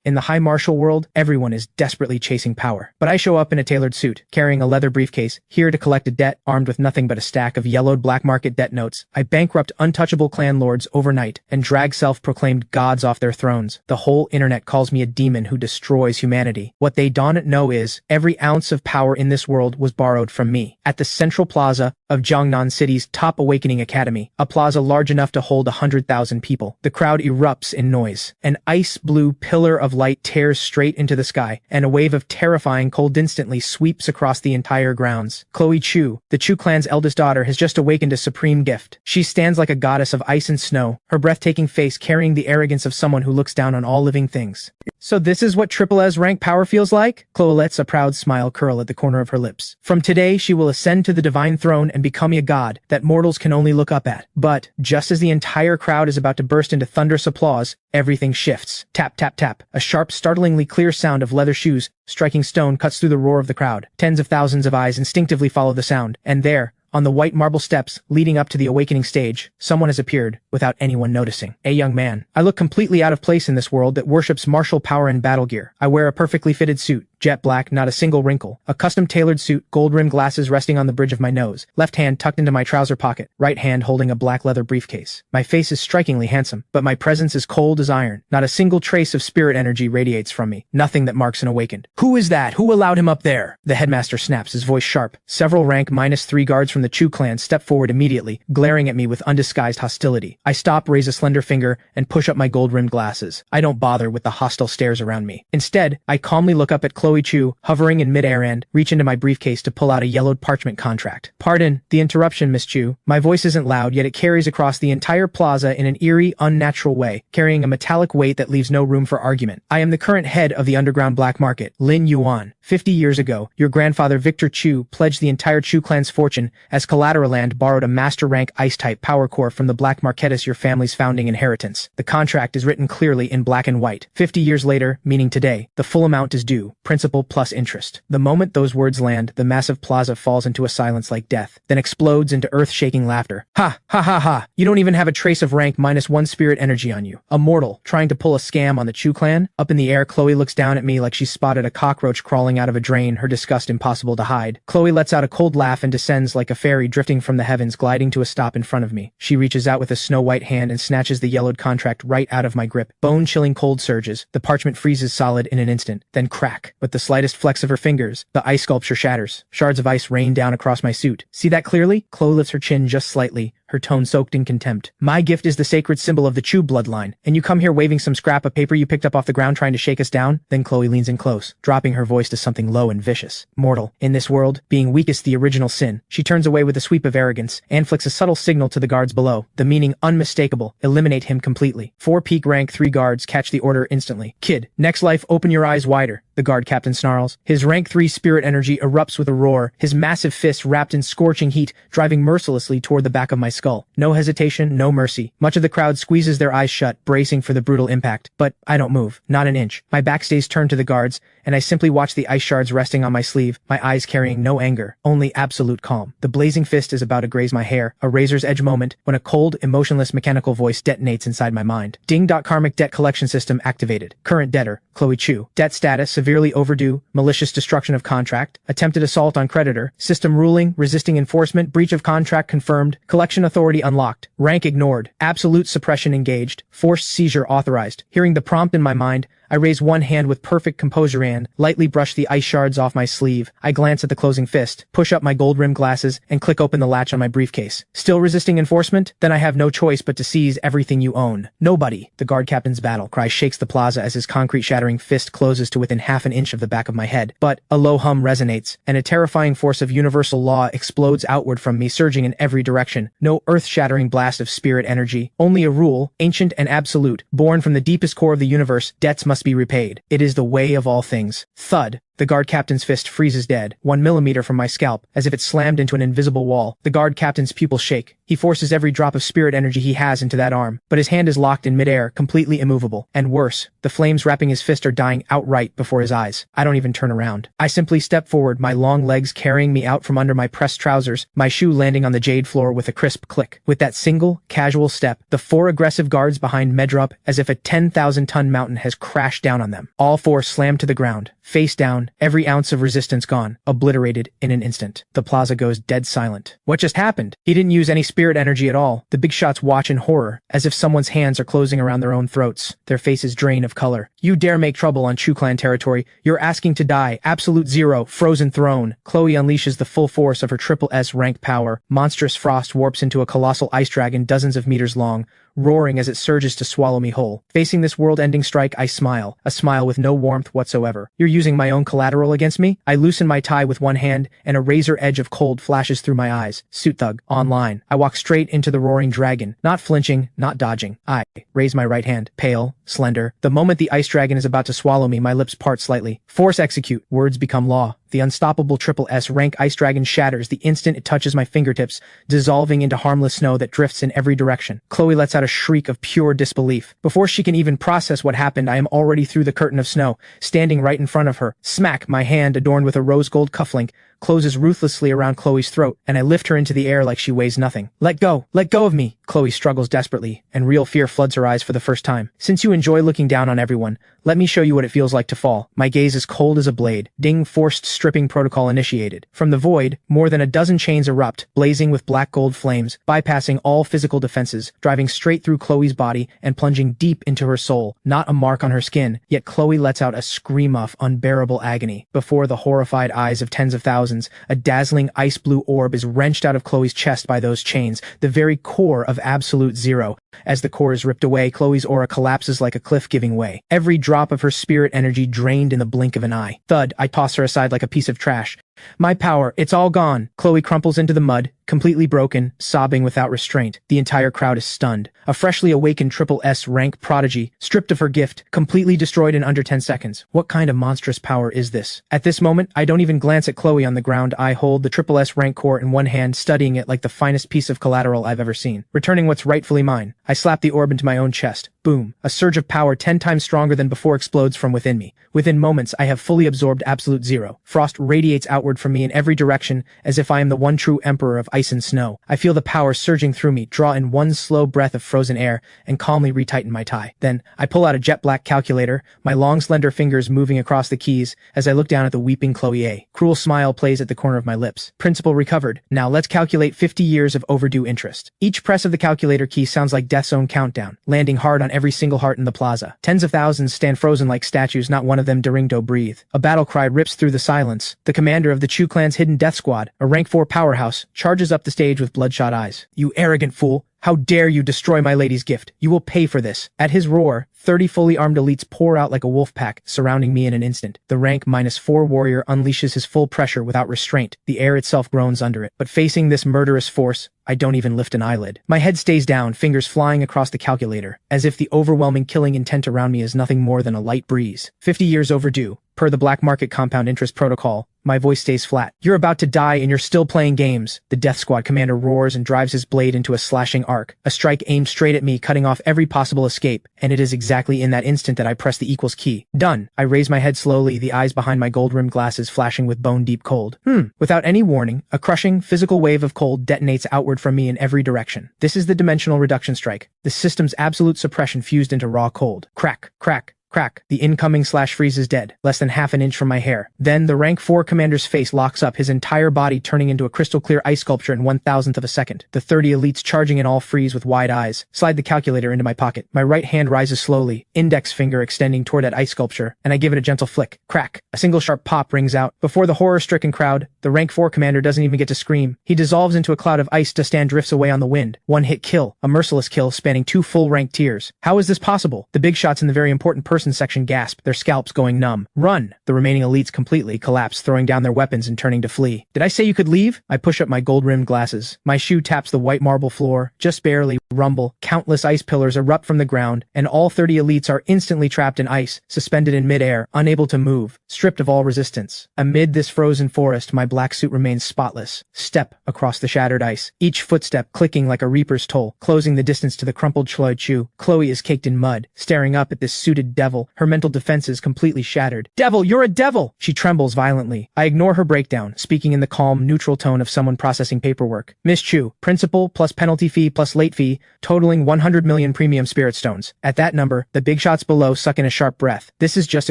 In the high martial world, everyone is desperately chasing power. But I show up in a tailored suit, carrying a leather briefcase, here to collect a debt, armed with nothing but a stack of yellowed black market debt notes. I bankrupt untouchable clan lords overnight and drag self-proclaimed gods off their thrones. The whole internet calls me a demon who destroys humanity. What they don't know is, every ounce of power in this world was borrowed from me. At the central plaza of Jiangnan City's top awakening academy, a plaza large enough to hold 100,000 people, the crowd erupts in noise. An ice-blue pillar of light tears straight into the sky, and a wave of terrifying cold instantly sweeps across the entire grounds. Chloe Chu, the Chu clan's eldest daughter, has just awakened a supreme gift. She stands like a goddess of ice and snow, her breathtaking face carrying the arrogance of someone who looks down on all living things. So this is what Triple S rank power feels like? Chloe lets a proud smile curl at the corner of her lips. From today, she will ascend to the divine throne and become a god that mortals can only look up at. But, just as the entire crowd is about to burst into thunderous applause, everything shifts. Tap, tap, tap. A sharp, startlingly clear sound of leather shoes striking stone cuts through the roar of the crowd. Tens of thousands of eyes instinctively follow the sound, and there, on the white marble steps leading up to the awakening stage, someone has appeared without anyone noticing. A young man. I look completely out of place in this world that worships martial power and battle gear. I wear a perfectly fitted suit, jet black, not a single wrinkle. A custom-tailored suit, gold-rimmed glasses resting on the bridge of my nose, left hand tucked into my trouser pocket, right hand holding a black leather briefcase. My face is strikingly handsome, but my presence is cold as iron. Not a single trace of spirit energy radiates from me. Nothing that marks an awakened. Who is that? Who allowed him up there? The headmaster snaps, his voice sharp. Several rank -3 guards from the Chu clan step forward immediately, glaring at me with undisguised hostility. I stop, raise a slender finger, and push up my gold-rimmed glasses. I don't bother with the hostile stares around me. Instead, I calmly look up at Chloe Chu, hovering in midair, and reach into my briefcase to pull out a yellowed parchment contract. Pardon the interruption, Miss Chu. My voice isn't loud, yet it carries across the entire plaza in an eerie, unnatural way, carrying a metallic weight that leaves no room for argument. I am the current head of the underground black market, Lin Yuan. 50 years ago, your grandfather Victor Chu pledged the entire Chu clan's fortune as collateral and borrowed a master-rank ice-type power core from the black marketus, your family's founding inheritance. The contract is written clearly in black and white. 50 years later, meaning today, the full amount is due, principal plus interest. The moment those words land, the massive plaza falls into a silence like death, then explodes into earth-shaking laughter. Ha, ha, ha, ha. You don't even have a trace of rank -1 spirit energy on you. A mortal, trying to pull a scam on the Chu clan? Up in the air, Chloe looks down at me like she spotted a cockroach crawling out of a drain, her disgust impossible to hide. Chloe lets out a cold laugh and descends like a fairy drifting from the heavens, gliding to a stop in front of me. She reaches out with a snow-white hand and snatches the yellowed contract right out of my grip. Bone-chilling cold surges. The parchment freezes solid in an instant. Then crack. With the slightest flex of her fingers, the ice sculpture shatters. Shards of ice rain down across my suit. See that clearly? Chloe lifts her chin just slightly, her tone soaked in contempt. My gift is the sacred symbol of the Chu bloodline, and you come here waving some scrap of paper you picked up off the ground trying to shake us down? Then Chloe leans in close, dropping her voice to something low and vicious. Mortal. In this world, being weak is the original sin. She turns away with a sweep of arrogance, and flicks a subtle signal to the guards below, the meaning unmistakable. Eliminate him completely. 4 peak rank 3 guards catch the order instantly. Kid, next life, open your eyes wider. The guard captain snarls. His rank 3 spirit energy erupts with a roar, his massive fist wrapped in scorching heat, driving mercilessly toward the back of my skull. No hesitation, no mercy. Much of the crowd squeezes their eyes shut, bracing for the brutal impact. But I don't move, not an inch. My back stays turned to the guards, and I simply watch the ice shards resting on my sleeve, my eyes carrying no anger, only absolute calm. The blazing fist is about to graze my hair, a razor's edge moment, when a cold, emotionless mechanical voice detonates inside my mind. Ding. Karmic Debt Collection System activated. Current debtor, Chloe Chu. Debt status, severely overdue, malicious destruction of contract, attempted assault on creditor, system ruling, resisting enforcement, breach of contract confirmed, collection authority unlocked, rank ignored, absolute suppression engaged, forced seizure authorized. Hearing the prompt in my mind, I raise one hand with perfect composure and lightly brush the ice shards off my sleeve. I glance at the closing fist, push up my gold-rimmed glasses, and click open the latch on my briefcase. Still resisting enforcement? Then I have no choice but to seize everything you own. Nobody. The guard captain's battle cry shakes the plaza as his concrete-shattering fist closes to within half an inch of the back of my head. But a low hum resonates, and a terrifying force of universal law explodes outward from me, surging in every direction. No earth-shattering blast of spirit energy, only a rule, ancient and absolute, born from the deepest core of the universe: debts must be repaid. It is the way of all things. Thud. The guard captain's fist freezes dead, 1 millimeter from my scalp, as if it slammed into an invisible wall. The guard captain's pupils shake. He forces every drop of spirit energy he has into that arm, but his hand is locked in midair, completely immovable. And worse, the flames wrapping his fist are dying outright before his eyes. I don't even turn around. I simply step forward, my long legs carrying me out from under my pressed trousers, my shoe landing on the jade floor with a crisp click. With that single, casual step, the 4 aggressive guards behind me drop as if a 10,000-ton mountain has crashed down on them. All 4 slammed to the ground, face down, every ounce of resistance gone, obliterated in an instant. The plaza goes dead silent. What just happened? He didn't use any spirit energy at all. The big shots watch in horror, as if someone's hands are closing around their own throats. Their faces drain of color. You dare make trouble on Chu clan territory. You're asking to die. Absolute zero. Frozen throne. Chloe unleashes the full force of her SSS rank power. Monstrous frost warps into a colossal ice dragon dozens of meters long, roaring as it surges to swallow me whole. Facing this world-ending strike, I smile, a smile with no warmth whatsoever. You're using my own collateral against me? I loosen my tie with one hand, and a razor edge of cold flashes through my eyes. Suit thug, online. I walk straight into the roaring dragon, not flinching, not dodging. I raise my right hand, pale, slender. The moment the ice dragon is about to swallow me, my lips part slightly. Force execute. Words become law. The unstoppable SSS rank ice dragon shatters the instant it touches my fingertips, dissolving into harmless snow that drifts in every direction. Chloe lets out a shriek of pure disbelief. Before she can even process what happened, I am already through the curtain of snow, standing right in front of her. Smack, my hand, adorned with a rose gold cufflink, closes ruthlessly around Chloe's throat, and I lift her into the air like she weighs nothing. Let go of me. Chloe struggles desperately, and real fear floods her eyes for the first time. Since you enjoy looking down on everyone, let me show you what it feels like to fall. My gaze is cold as a blade. Ding, forced stripping protocol initiated. From the void, more than a dozen chains erupt, blazing with black gold flames, bypassing all physical defenses, driving straight through Chloe's body and plunging deep into her soul. Not a mark on her skin, yet Chloe lets out a scream of unbearable agony. Before the horrified eyes of tens of thousands, a dazzling ice blue orb is wrenched out of Chloe's chest by those chains, the very core of absolute zero. As the core is ripped away, Chloe's aura collapses like a cliff giving way. Every drop of her spirit energy drained in the blink of an eye. Thud, I toss her aside like a piece of trash. My power, it's all gone. Chloe crumples into the mud, completely broken, sobbing without restraint. The entire crowd is stunned. A freshly awakened SSS rank prodigy, stripped of her gift, completely destroyed in under 10 seconds. What kind of monstrous power is this? At this moment, I don't even glance at Chloe on the ground. I hold the SSS rank core in one hand, studying it like the finest piece of collateral I've ever seen. Returning what's rightfully mine, I slap the orb into my own chest. Boom. A surge of power 10 times stronger than before explodes from within me. Within moments, I have fully absorbed absolute zero. Frost radiates outward from me in every direction, as if I am the one true emperor of ice and snow. I feel the power surging through me, draw in one slow breath of frozen air, and calmly retighten my tie. Then, I pull out a jet black calculator, my long slender fingers moving across the keys, as I look down at the weeping Chloe A. Cruel smile plays at the corner of my lips. Principal recovered. Now let's calculate 50 years of overdue interest. Each press of the calculator key sounds like Death's own countdown, landing hard on every single heart in the plaza. Tens of thousands stand frozen like statues, not one of them daring to breathe. A battle cry rips through the silence. The commander of the Chu clan's hidden death squad, a rank 4 powerhouse, charges up the stage with bloodshot eyes. You arrogant fool! How dare you destroy my lady's gift? You will pay for this. At his roar, 30 fully armed elites pour out like a wolf pack, surrounding me in an instant. The rank -4 warrior unleashes his full pressure without restraint. The air itself groans under it. But facing this murderous force, I don't even lift an eyelid. My head stays down, fingers flying across the calculator, as if the overwhelming killing intent around me is nothing more than a light breeze. 50 years overdue. Per the black market compound interest protocol, my voice stays flat. You're about to die and you're still playing games. The death squad commander roars and drives his blade into a slashing arc. A strike aimed straight at me, cutting off every possible escape, and it is exactly in that instant that I press the equals key. Done. I raise my head slowly, the eyes behind my gold-rimmed glasses flashing with bone-deep cold. Without any warning, a crushing, physical wave of cold detonates outward from me in every direction. This is the dimensional reduction strike. The system's absolute suppression fused into raw cold. Crack, crack. Crack. The incoming slash freeze is dead, less than half an inch from my hair. Then the rank 4 commander's face locks up, his entire body turning into a crystal clear ice sculpture in 1,000th of a second. The 30 elites charging in all freeze with wide eyes. Slide the calculator into my pocket. My right hand rises slowly, index finger extending toward that ice sculpture, and I give it a gentle flick. Crack. A single sharp pop rings out. Before the horror-stricken crowd, the rank 4 commander doesn't even get to scream. He dissolves into a cloud of ice dust and drifts away on the wind. One-hit kill. A merciless kill spanning 2 full rank tiers. How is this possible? The big shots in the very important person section gasp, their scalps going numb. Run! The remaining elites completely collapse, throwing down their weapons and turning to flee. Did I say you could leave? I push up my gold-rimmed glasses. My shoe taps the white marble floor, just barely, rumble, countless ice pillars erupt from the ground, and all 30 elites are instantly trapped in ice, suspended in midair, unable to move, stripped of all resistance. Amid this frozen forest, my black suit remains spotless. Step across the shattered ice, each footstep clicking like a reaper's toll, closing the distance to the crumpled Chloe Chu. Chloe is caked in mud, staring up at this suited devil, her mental defenses completely shattered. "Devil, you're a devil!" She trembles violently. I ignore her breakdown, speaking in the calm, neutral tone of someone processing paperwork. "Miss Chu, principal plus penalty fee plus late fee, totaling 100 million premium spirit stones." At that number, the big shots below suck in a sharp breath. This is just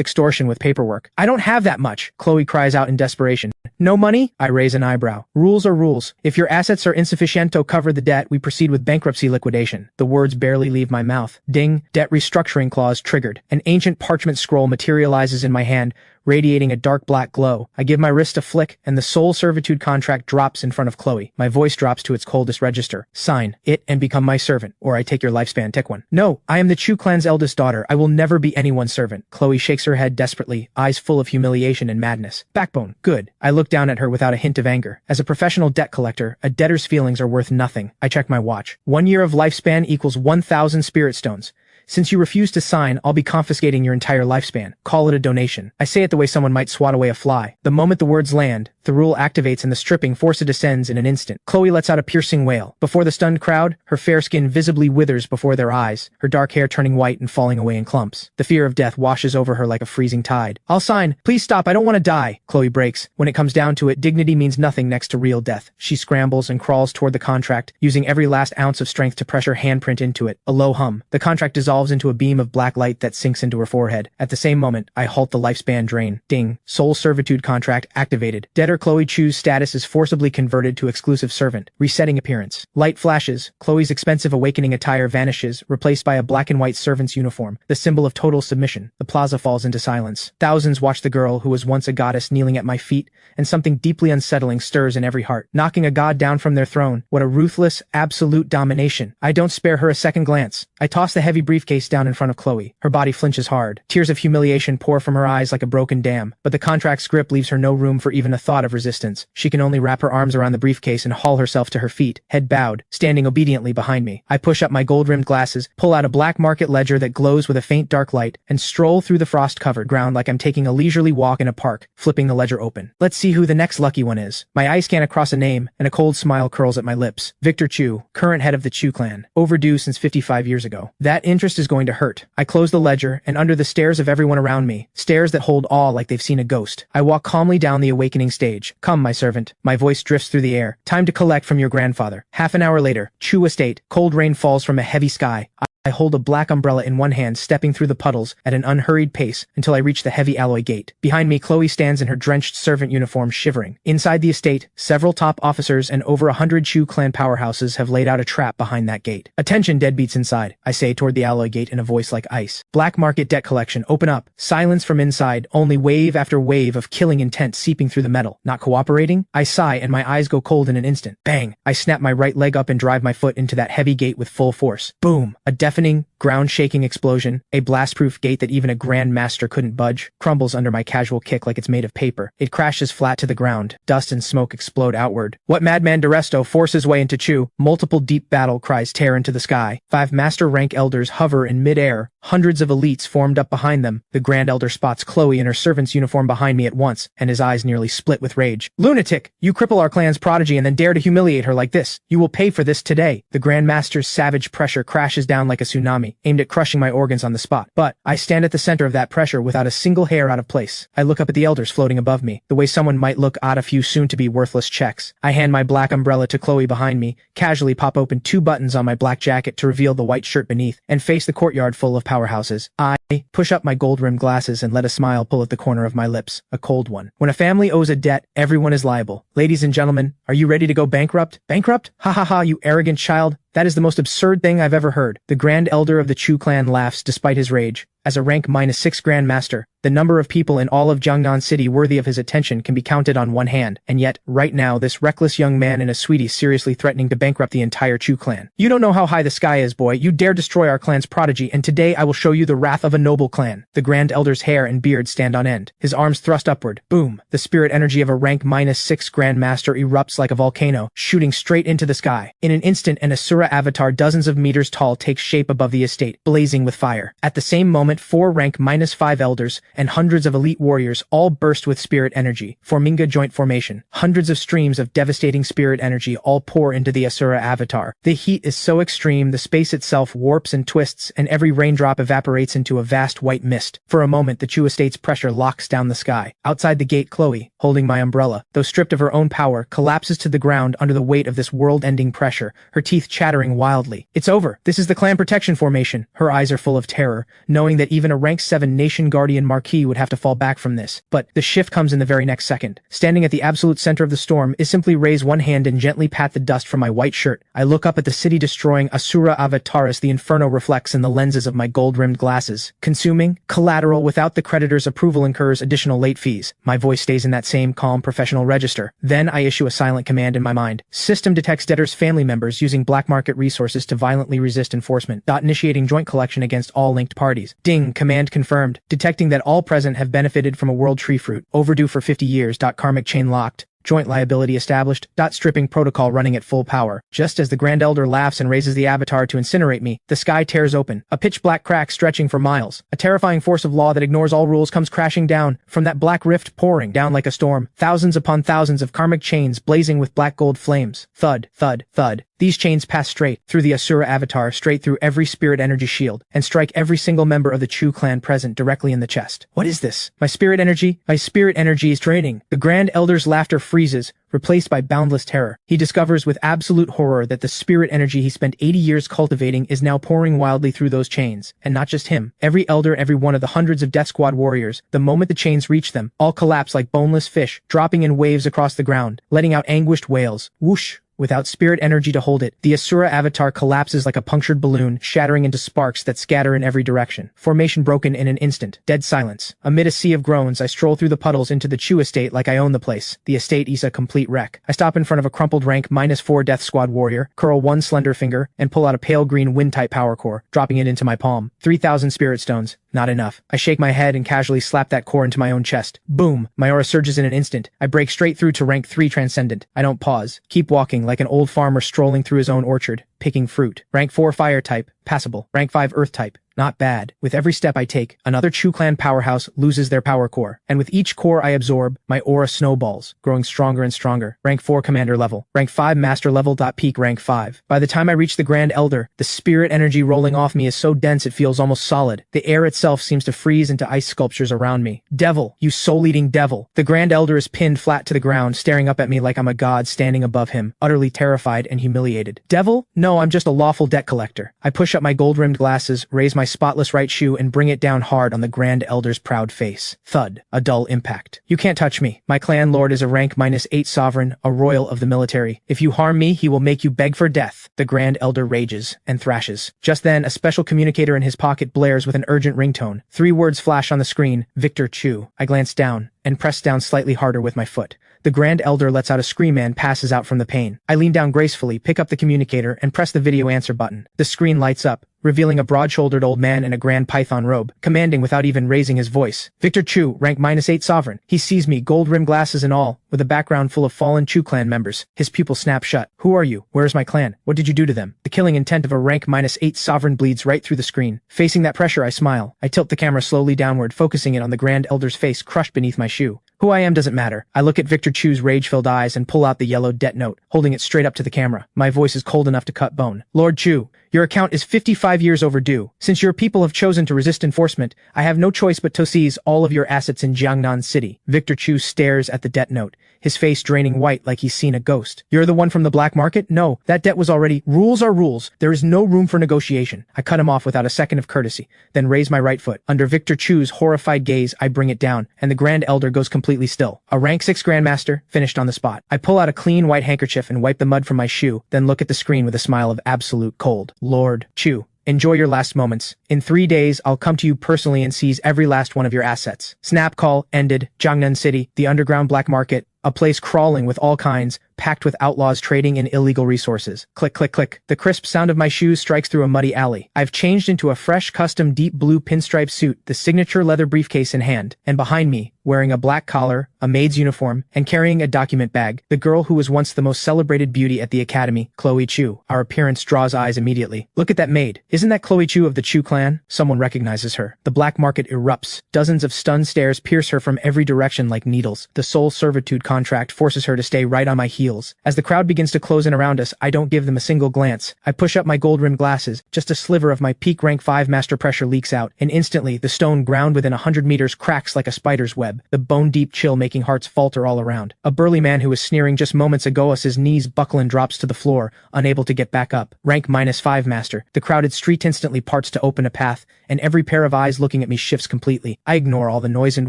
extortion with paperwork. "I don't have that much," Chloe cries out in desperation. "No money?" I raise an eyebrow. "Rules are rules. If your assets are insufficient to cover the debt, we proceed with bankruptcy liquidation." The words barely leave my mouth. Ding, debt restructuring clause triggered. An ancient parchment scroll materializes in my hand, radiating a dark black glow. I give my wrist a flick, and the soul servitude contract drops in front of Chloe. My voice drops to its coldest register. "Sign it and become my servant, or I take your lifespan, tick one." "No, I am the Chu clan's eldest daughter. I will never be anyone's servant." Chloe shakes her head desperately, eyes full of humiliation and madness. "Backbone, good." I look down at her without a hint of anger. As a professional debt collector, a debtor's feelings are worth nothing. I check my watch. 1 year of lifespan equals 1,000 spirit stones. Since you refuse to sign, I'll be confiscating your entire lifespan. Call it a donation. I say it the way someone might swat away a fly. The moment the words land, the rule activates and the stripping force descends in an instant. Chloe lets out a piercing wail. Before the stunned crowd, her fair skin visibly withers before their eyes, her dark hair turning white and falling away in clumps. The fear of death washes over her like a freezing tide. "I'll sign. Please stop. I don't want to die." Chloe breaks. When it comes down to it, dignity means nothing next to real death. She scrambles and crawls toward the contract, using every last ounce of strength to press her handprint into it. A low hum. The contract dissolves into a beam of black light that sinks into her forehead. At the same moment, I halt the lifespan drain. Ding. Soul servitude contract activated. Debtor Chloe Chu's status is forcibly converted to exclusive servant. Resetting appearance. Light flashes. Chloe's expensive awakening attire vanishes, replaced by a black and white servant's uniform, the symbol of total submission. The plaza falls into silence. Thousands watch the girl who was once a goddess kneeling at my feet, and something deeply unsettling stirs in every heart. Knocking a god down from their throne. What a ruthless, absolute domination. I don't spare her a second glance. I toss the heavy briefcase down in front of Chloe. Her body flinches hard. Tears of humiliation pour from her eyes like a broken dam, but the contract's grip leaves her no room for even a thought of resistance. She can only wrap her arms around the briefcase and haul herself to her feet, head bowed, standing obediently behind me. I push up my gold-rimmed glasses, pull out a black market ledger that glows with a faint dark light, and stroll through the frost-covered ground like I'm taking a leisurely walk in a park, flipping the ledger open. Let's see who the next lucky one is. My eyes scan across a name, and a cold smile curls at my lips. Victor Chu, current head of the Chu clan. Overdue since 55 years ago. That interest is going to hurt. I close the ledger, and under the stares of everyone around me, stares that hold awe like they've seen a ghost, I walk calmly down the awakening stage. "Come, my servant." My voice drifts through the air. "Time to collect from your grandfather." Half an hour later, Chu Estate. Cold rain falls from a heavy sky. I hold a black umbrella in one hand, stepping through the puddles at an unhurried pace until I reach the heavy alloy gate. Behind me, Chloe stands in her drenched servant uniform, shivering. Inside the estate, several top officers and over 100 Chu clan powerhouses have laid out a trap behind that gate. "Attention, deadbeats inside," I say toward the alloy gate in a voice like ice. "Black market debt collection, open up." Silence from inside, only wave after wave of killing intent seeping through the metal. Not cooperating? I sigh and my eyes go cold in an instant. Bang! I snap my right leg up and drive my foot into that heavy gate with full force. Boom! A deafening, ground-shaking explosion, a blast-proof gate that even a Grand Master couldn't budge, crumbles under my casual kick like it's made of paper. It crashes flat to the ground. Dust and smoke explode outward. What madman D'Aresto forces his way into Chu? Multiple deep battle cries tear into the sky. 5 master-rank elders hover in mid-air, hundreds of elites formed up behind them. The Grand Elder spots Chloe in her servant's uniform behind me at once, and his eyes nearly split with rage. "Lunatic! You cripple our clan's prodigy and then dare to humiliate her like this. You will pay for this today." The Grand Master's savage pressure crashes down like a tsunami, aimed at crushing my organs on the spot. But I stand at the center of that pressure without a single hair out of place. I look up at the elders floating above me, the way someone might look at a few soon-to-be worthless checks. I hand my black umbrella to Chloe behind me, casually pop open 2 buttons on my black jacket to reveal the white shirt beneath, and face the courtyard full of powerhouses. I push up my gold-rimmed glasses and let a smile pull at the corner of my lips, a cold one. When a family owes a debt, everyone is liable. Ladies and gentlemen, are you ready to go bankrupt? Bankrupt? Ha ha ha, you arrogant child. That is the most absurd thing I've ever heard. The Grand Elder of the Chu clan laughs despite his rage. As a rank -6 Grandmaster, the number of people in all of Jiangnan City worthy of his attention can be counted on one hand, and yet, right now, this reckless young man and a sweetie seriously threatening to bankrupt the entire Chu clan. You don't know how high the sky is, boy. You dare destroy our clan's prodigy, and today I will show you the wrath of a noble clan. The Grand Elder's hair and beard stand on end, his arms thrust upward. Boom! The spirit energy of a rank -6 Grandmaster erupts like a volcano, shooting straight into the sky. In an instant, an Asura avatar dozens of meters tall takes shape above the estate, blazing with fire. At the same moment, 4 rank -5 elders and hundreds of elite warriors all burst with spirit energy, forming a joint formation. Hundreds of streams of devastating spirit energy all pour into the Asura avatar. The heat is so extreme, the space itself warps and twists, and every raindrop evaporates into a vast white mist. For a moment, the Chu estate's pressure locks down the sky. Outside the gate, Chloe, holding my umbrella, though stripped of her own power, collapses to the ground under the weight of this world-ending pressure, her teeth chattering wildly. It's over. This is the clan protection formation. Her eyes are full of terror, knowing that even a rank 7 nation guardian marquis would have to fall back from this. But the shift comes in the very next second. Standing at the absolute center of the storm is simply raise one hand and gently pat the dust from my white shirt. I look up at the city-destroying Asura avatar as the inferno reflects in the lenses of my gold-rimmed glasses. Consuming, collateral without the creditor's approval incurs additional late fees. My voice stays in that same calm professional register. Then I issue a silent command in my mind. System detects debtor's family members using black market resources to violently resist enforcement. Initiating joint collection against all linked parties. Ding, command confirmed. Detecting that all present have benefited from a world tree fruit. Overdue for 50 years. Karmic chain locked. Joint liability established. Stripping protocol running at full power. Just as the Grand Elder laughs and raises the avatar to incinerate me, the sky tears open. A pitch-black crack stretching for miles. A terrifying force of law that ignores all rules comes crashing down. From that black rift pouring down like a storm. Thousands upon thousands of karmic chains blazing with black gold flames. Thud, thud, thud. These chains pass straight through the Asura avatar, straight through every spirit energy shield, and strike every single member of the Chu clan present directly in the chest. What is this? My spirit energy is draining. The Grand Elder's laughter freezes, replaced by boundless terror. He discovers with absolute horror that the spirit energy he spent 80 years cultivating is now pouring wildly through those chains. And not just him. Every elder, every one of the hundreds of Death Squad warriors, the moment the chains reach them, all collapse like boneless fish, dropping in waves across the ground, letting out anguished wails. Whoosh! Without spirit energy to hold it, the Asura avatar collapses like a punctured balloon, shattering into sparks that scatter in every direction. Formation broken in an instant. Dead silence. Amid a sea of groans, I stroll through the puddles into the Chu estate like I own the place. The estate is a complete wreck. I stop in front of a crumpled rank -4 Death Squad warrior, curl one slender finger, and pull out a pale green wind-type power core, dropping it into my palm. 3,000 spirit stones. Not enough. I shake my head and casually slap that core into my own chest. Boom! My aura surges in an instant. I break straight through to rank 3 Transcendent. I don't pause. Keep walking like an old farmer strolling through his own orchard, picking fruit. Rank 4 Fire type. Passable. Rank 5 Earth type. Not bad. With every step I take, another Chu clan powerhouse loses their power core. And with each core I absorb, my aura snowballs, growing stronger and stronger. Rank 4 Commander level. Rank 5 Master level. Peak rank 5. By the time I reach the Grand Elder, the spirit energy rolling off me is so dense it feels almost solid. The air itself seems to freeze into ice sculptures around me. Devil, you soul-eating devil. The Grand Elder is pinned flat to the ground, staring up at me like I'm a god standing above him, utterly terrified and humiliated. Devil? No, I'm just a lawful debt collector. I push up my gold-rimmed glasses, raise my spotless right shoe, and bring it down hard on the Grand Elder's proud face. Thud. A dull impact. You can't touch me. My clan lord is a rank -8 sovereign, a royal of the military. If you harm me, he will make you beg for death. The Grand Elder rages and thrashes. Just then, a special communicator in his pocket blares with an urgent ringtone. 3 words flash on the screen. Victor Chu. I glance down and press down slightly harder with my foot. The Grand Elder lets out a scream and passes out from the pain. I lean down gracefully, pick up the communicator, and press the video answer button. The screen lights up, revealing a broad-shouldered old man in a grand python robe, commanding without even raising his voice. Victor Chu, rank -8 sovereign. He sees me, gold-rimmed glasses and all, with a background full of fallen Chu clan members. His pupils snap shut. Who are you? Where is my clan? What did you do to them? The killing intent of a rank -8 sovereign bleeds right through the screen. Facing that pressure, I smile. I tilt the camera slowly downward, focusing it on the Grand Elder's face crushed beneath my shoe. Who I am doesn't matter. I look at Victor Chu's rage-filled eyes and pull out the yellow debt note, holding it straight up to the camera. My voice is cold enough to cut bone. Lord Chu, your account is 55 years overdue. Since your people have chosen to resist enforcement, I have no choice but to seize all of your assets in Jiangnan City. Victor Chu stares at the debt note, his face draining white like he's seen a ghost. You're the one from the black market? No, that debt was already... Rules are rules. There is no room for negotiation. I cut him off without a second of courtesy, then raise my right foot. Under Victor Chu's horrified gaze, I bring it down, and the Grand Elder goes completely still. A rank 6 Grandmaster, finished on the spot. I pull out a clean white handkerchief and wipe the mud from my shoe, then look at the screen with a smile of absolute cold. Lord Chu. Enjoy your last moments. In 3 days, I'll come to you personally and seize every last one of your assets. Snap call ended. Jiangnan City, the underground black market, a place crawling with all kinds, packed with outlaws trading in illegal resources. Click, click, click. The crisp sound of my shoes strikes through a muddy alley. I've changed into a fresh, custom deep blue pinstripe suit, the signature leather briefcase in hand, and behind me, wearing a black collar, a maid's uniform, and carrying a document bag, the girl who was once the most celebrated beauty at the academy, Chloe Chu. Our appearance draws eyes immediately. Look at that maid. Isn't that Chloe Chu of the Chu clan? Someone recognizes her. The black market erupts. Dozens of stunned stares pierce her from every direction like needles. The soul servitude contract forces her to stay right on my heels. As the crowd begins to close in around us, I don't give them a single glance. I push up my gold-rimmed glasses. Just a sliver of my peak rank 5 master pressure leaks out, and instantly, the stone ground within 100 meters cracks like a spider's web, the bone-deep chill making hearts falter all around. A burly man who was sneering just moments ago as his knees buckle and drops to the floor, unable to get back up. Rank -5 master. The crowded street instantly parts to open a path, and every pair of eyes looking at me shifts completely. I ignore all the noise and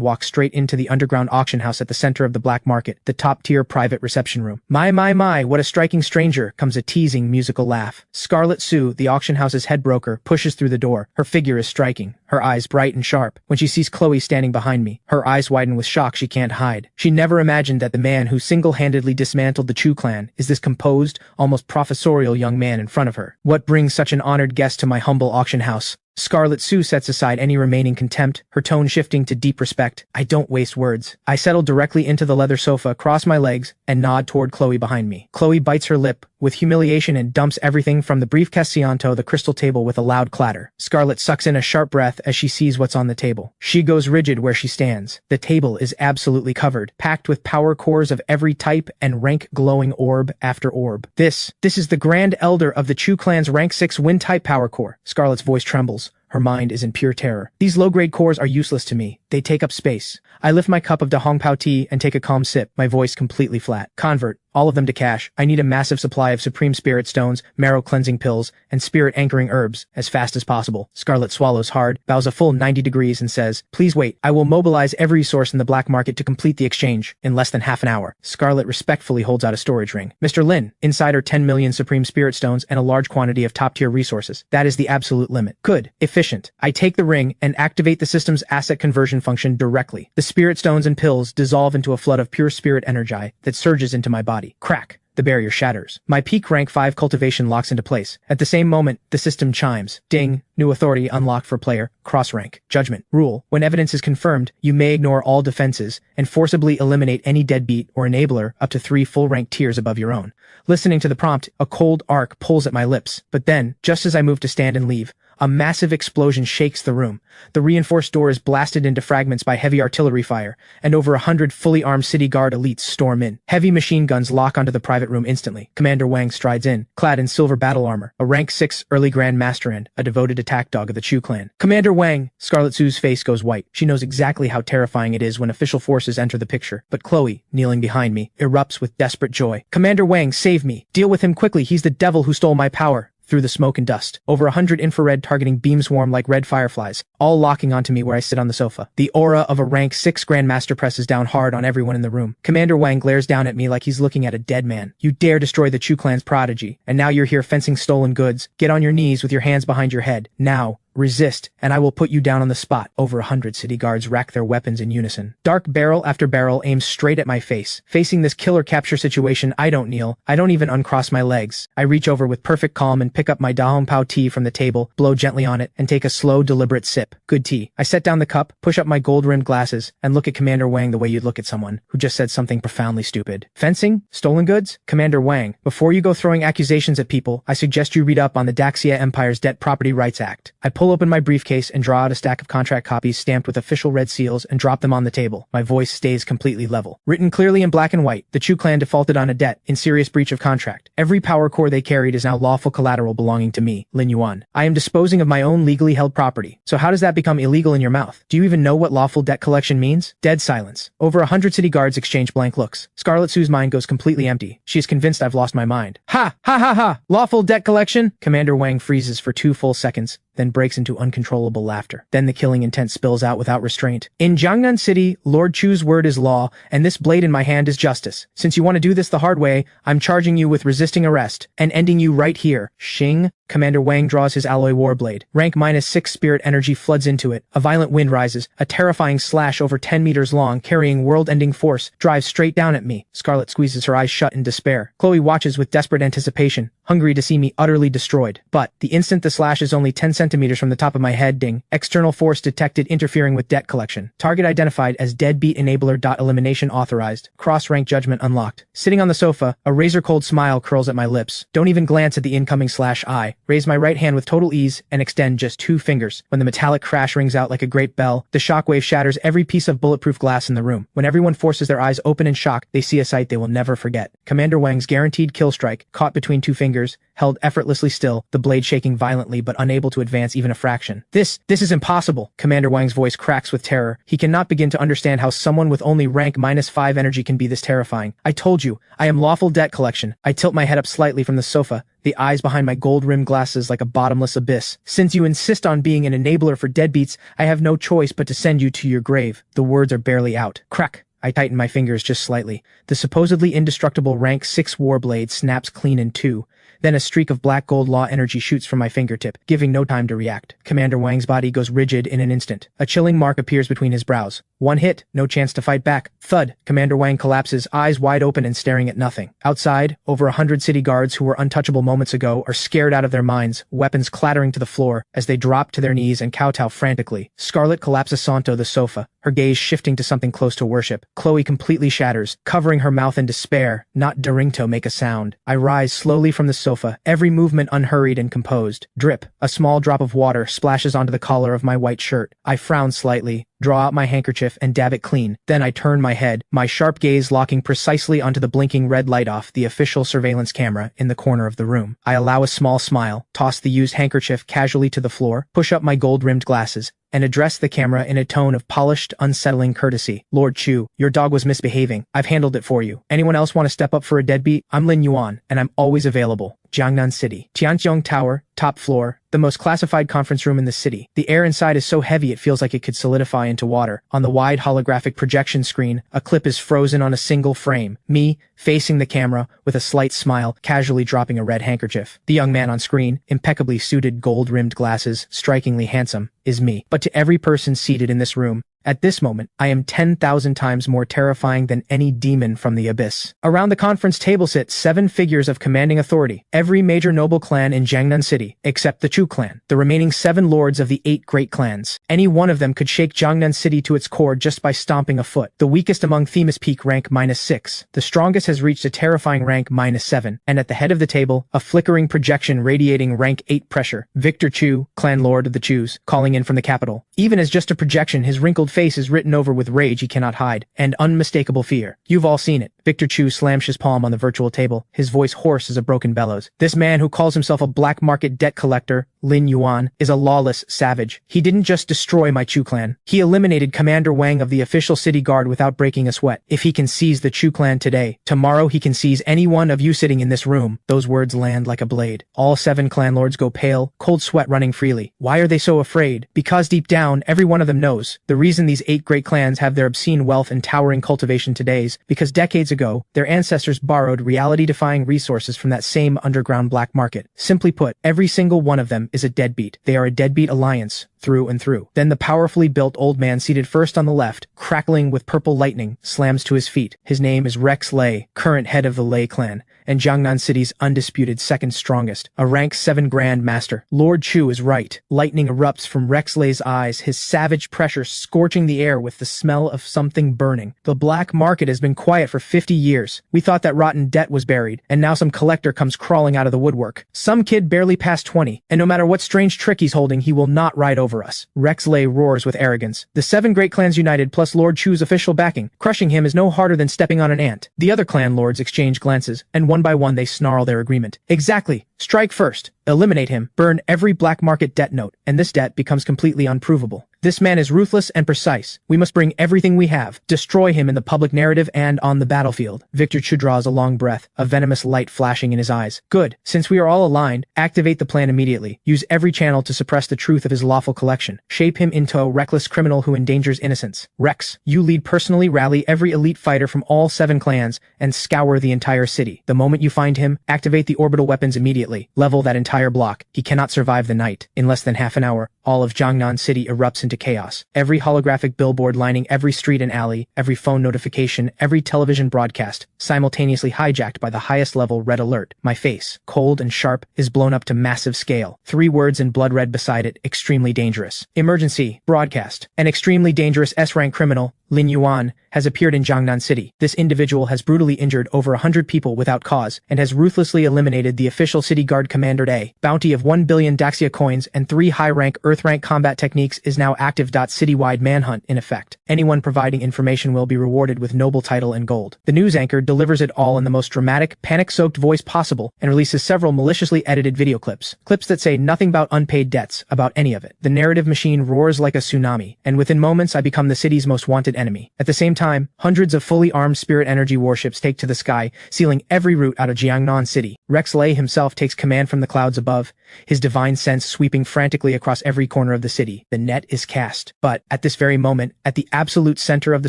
walk straight into the underground auction house at the center of the black market, the top-tier private reception room. My, what a striking stranger, comes a teasing musical laugh. Scarlet Sue, the auction house's head broker, pushes through the door. Her figure is striking, her eyes bright and sharp. When she sees Chloe standing behind me, her eyes widen with shock she can't hide. She never imagined that the man who single-handedly dismantled the Chu clan is this composed, almost professorial young man in front of her. What brings such an honored guest to my humble auction house? Scarlet Sue sets aside any remaining contempt, her tone shifting to deep respect. I don't waste words. I settle directly into the leather sofa, cross my legs, and nod toward Chloe behind me. Chloe bites her lip with humiliation and dumps everything from the briefcase onto the crystal table with a loud clatter. Scarlet sucks in a sharp breath as she sees what's on the table. She goes rigid where she stands. The table is absolutely covered, packed with power cores of every type and rank glowing orb after orb. This is the Grand Elder of the Chu clan's rank 6 wind-type power core. Scarlet's voice trembles. Her mind is in pure terror. These low-grade cores are useless to me. They take up space. I lift my cup of Da Hong Pao tea and take a calm sip, my voice completely flat. Convert all of them to cash. I need a massive supply of supreme spirit stones, marrow cleansing pills, and spirit anchoring herbs as fast as possible. Scarlet swallows hard, bows a full 90 degrees and says, "Please wait. I will mobilize every resource in the black market to complete the exchange in less than half an hour." Scarlet respectfully holds out a storage ring. "Mr. Lin, inside are 10 million supreme spirit stones and a large quantity of top-tier resources. That is the absolute limit." Good. Efficient. I take the ring and activate the system's asset conversion function directly. The spirit stones and pills dissolve into a flood of pure spirit energy that surges into my body. Crack. The barrier shatters. My peak rank 5 cultivation locks into place. At the same moment, the system chimes. Ding. New authority unlocked for player. Cross rank. Judgment. Rule. When evidence is confirmed, you may ignore all defenses and forcibly eliminate any deadbeat or enabler up to 3 full rank tiers above your own. Listening to the prompt, a cold arc pulls at my lips. But then, just as I move to stand and leave, a massive explosion shakes the room. The reinforced door is blasted into fragments by heavy artillery fire, and over 100 fully armed city guard elites storm in. Heavy machine guns lock onto the private room instantly. Commander Wang strides in, clad in silver battle armor, a rank 6 early Grand Master and a devoted attack dog of the Chu clan. "Commander Wang!" Scarlet Sue's face goes white. She knows exactly how terrifying it is when official forces enter the picture. But Chloe, kneeling behind me, erupts with desperate joy. "Commander Wang, save me! Deal with him quickly, he's the devil who stole my power!" Through the smoke and dust, over 100 infrared targeting beams swarm like red fireflies, all locking onto me where I sit on the sofa. The aura of a rank 6 Grandmaster presses down hard on everyone in the room. Commander Wang glares down at me like he's looking at a dead man. "You dare destroy the Chu clan's prodigy, and now you're here fencing stolen goods. Get on your knees with your hands behind your head. Now. Resist, and I will put you down on the spot." Over 100 city guards rack their weapons in unison. Dark barrel after barrel aims straight at my face. Facing this killer capture situation, I don't kneel. I don't even uncross my legs. I reach over with perfect calm and pick up my Da Hong Pao tea from the table, blow gently on it, and take a slow, deliberate sip. Good tea. I set down the cup, push up my gold-rimmed glasses, and look at Commander Wang the way you'd look at someone who just said something profoundly stupid. "Fencing? Stolen goods? Commander Wang, before you go throwing accusations at people, I suggest you read up on the Daxia Empire's Debt Property Rights Act." I pull open my briefcase and draw out a stack of contract copies stamped with official red seals and drop them on the table. My voice stays completely level. Written clearly in black and white, the Chu clan defaulted on a debt in serious breach of contract. Every power core they carried is now lawful collateral belonging to me, Lin Yuan. I am disposing of my own legally held property. So how does that become illegal in your mouth? Do you even know what lawful debt collection means? Dead silence. Over 100 city guards exchange blank looks. Scarlet Sue's mind goes completely empty. She is convinced I've lost my mind. Ha! Ha ha ha! Lawful debt collection? Commander Wang freezes for 2 full seconds, then breaks into uncontrollable laughter. Then the killing intent spills out without restraint. "In Jiangnan City, Lord Chu's word is law, and this blade in my hand is justice. Since you want to do this the hard way, I'm charging you with resisting arrest and ending you right here." Xing. Commander Wang draws his alloy warblade. Rank -6 spirit energy floods into it. A violent wind rises. A terrifying slash over 10 meters long, carrying world-ending force, drives straight down at me. Scarlet squeezes her eyes shut in despair. Chloe watches with desperate anticipation, hungry to see me utterly destroyed. But the instant the slash is only 10 centimeters from the top of my head, ding. External force detected interfering with debt collection. Target identified as deadbeat enabler. Elimination authorized. Cross-rank judgment unlocked. Sitting on the sofa, a razor-cold smile curls at my lips. Don't even glance at the incoming slash eye. Raise my right hand with total ease and extend just 2 fingers. When the metallic crash rings out like a great bell, the shockwave shatters every piece of bulletproof glass in the room. When everyone forces their eyes open in shock, they see a sight they will never forget. Commander Wang's guaranteed kill strike, caught between 2 fingers, held effortlessly still, the blade shaking violently but unable to advance even a fraction. This is impossible. Commander Wang's voice cracks with terror. He cannot begin to understand how someone with only rank -5 energy can be this terrifying. I told you, I am lawful debt collection. I tilt my head up slightly from the sofa, the eyes behind my gold-rimmed glasses like a bottomless abyss. Since you insist on being an enabler for deadbeats, I have no choice but to send you to your grave. The words are barely out. Crack. I tighten my fingers just slightly. The supposedly indestructible rank 6 warblade snaps clean in 2. Then a streak of black gold law energy shoots from my fingertip, giving no time to react. Commander Wang's body goes rigid in an instant. A chilling mark appears between his brows. One hit, no chance to fight back. Thud. Commander Wang collapses, eyes wide open and staring at nothing. Outside, over 100 city guards who were untouchable moments ago are scared out of their minds, weapons clattering to the floor as they drop to their knees and kowtow frantically. Scarlet collapses onto the sofa, her gaze shifting to something close to worship. Chloe completely shatters, covering her mouth in despair. Not daring to make a sound. I rise slowly from the sofa, every movement unhurried and composed. Drip. A small drop of water splashes onto the collar of my white shirt. I frown slightly, draw out my handkerchief and dab it clean. Then I turn my head, my sharp gaze locking precisely onto the blinking red light off the official surveillance camera in the corner of the room. I allow a small smile, toss the used handkerchief casually to the floor, push up my gold-rimmed glasses, and address the camera in a tone of polished, unsettling courtesy. Lord Chu, your dog was misbehaving. I've handled it for you. Anyone else want to step up for a deadbeat? I'm Lin Yuan, and I'm always available. Jiangnan City. Tianqiong Tower, top floor, the most classified conference room in the city. The air inside is so heavy it feels like it could solidify into water. On the wide holographic projection screen, a clip is frozen on a single frame. Me, facing the camera, with a slight smile, casually dropping a red handkerchief. The young man on screen, impeccably suited gold-rimmed glasses, strikingly handsome, is me. But to every person seated in this room, at this moment, I am 10,000 times more terrifying than any demon from the abyss. Around the conference table sit 7 figures of commanding authority, every major noble clan in Jiangnan City, except the Chu clan, the remaining 7 lords of the 8 great clans. Any one of them could shake Jiangnan City to its core just by stomping a foot. The weakest among Themis peak rank -6. The strongest has reached a terrifying rank -7, and at the head of the table, a flickering projection radiating rank 8 pressure. Victor Chu, clan lord of the Chus, calling in from the capital. Even as just a projection, his wrinkled face is written over with rage he cannot hide, and unmistakable fear. You've all seen it. Victor Chu slams his palm on the virtual table, his voice hoarse as a broken bellows. This man who calls himself a black market debt collector, Lin Yuan, is a lawless savage. He didn't just destroy my Chu clan. He eliminated Commander Wang of the official city guard without breaking a sweat. If he can seize the Chu clan today, tomorrow he can seize any one of you sitting in this room. Those words land like a blade. All 7 clan lords go pale, cold sweat running freely. Why are they so afraid? Because deep down, every one of them knows. The reason these 8 great clans have their obscene wealth and towering cultivation todays, because decades ago, their ancestors borrowed reality-defying resources from that same underground black market. Simply put, every single one of them is a deadbeat. They are a deadbeat alliance, through and through. Then the powerfully built old man seated first on the left, crackling with purple lightning, slams to his feet. His name is Rex Lei, current head of the Lei clan, and Jiangnan City's undisputed second strongest, a rank 7 Grand Master. Lord Chu is right. Lightning erupts from Rex Lei's eyes, his savage pressure scorching the air with the smell of something burning. The black market has been quiet for 50 years. We thought that rotten debt was buried, and now some collector comes crawling out of the woodwork. Some kid barely past 20, and no matter what strange trick he's holding, he will not ride over us. Rex Lei roars with arrogance. The 7 great clans united plus Lord Chu's official backing. Crushing him is no harder than stepping on an ant. The other clan lords exchange glances, and one by one they snarl their agreement. Exactly. Strike first. Eliminate him. Burn every black market debt note, and this debt becomes completely unprovable. This man is ruthless and precise. We must bring everything we have, destroy him in the public narrative and on the battlefield. Victor Chu draws a long breath, a venomous light flashing in his eyes. Good. Since we are all aligned, activate the plan immediately. Use every channel to suppress the truth of his lawful collection. Shape him into a reckless criminal who endangers innocence. Rex, you lead personally rally every elite fighter from all 7 clans and scour the entire city. The moment you find him, activate the orbital weapons immediately. immediately. Level that entire block. He cannot survive the night. In less than half an hour, all of Jiangnan City erupts into chaos. Every holographic billboard lining every street and alley, every phone notification, every television broadcast, simultaneously hijacked by the highest level red alert. My face, cold and sharp, is blown up to massive scale. 3 words in blood red beside it, extremely dangerous. Emergency, broadcast. An extremely dangerous S-rank criminal, Lin Yuan, has appeared in Jiangnan City. This individual has brutally injured over 100 people without cause and has ruthlessly eliminated the official city guard commander. A bounty of 1 billion Daxia coins and 3 high-rank Earth-rank combat techniques is now active. Citywide manhunt in effect. Anyone providing information will be rewarded with noble title and gold. The news anchor delivers it all in the most dramatic, panic-soaked voice possible and releases several maliciously edited video clips. Clips that say nothing about unpaid debts, about any of it. The narrative machine roars like a tsunami, and within moments I become the city's most wanted enemy. At the same time, hundreds of fully armed spirit energy warships take to the sky, sealing every route out of Jiangnan City. Rex Lei himself takes command from the clouds above, his divine sense sweeping frantically across every corner of the city. The net is cast. But, at this very moment, at the absolute center of the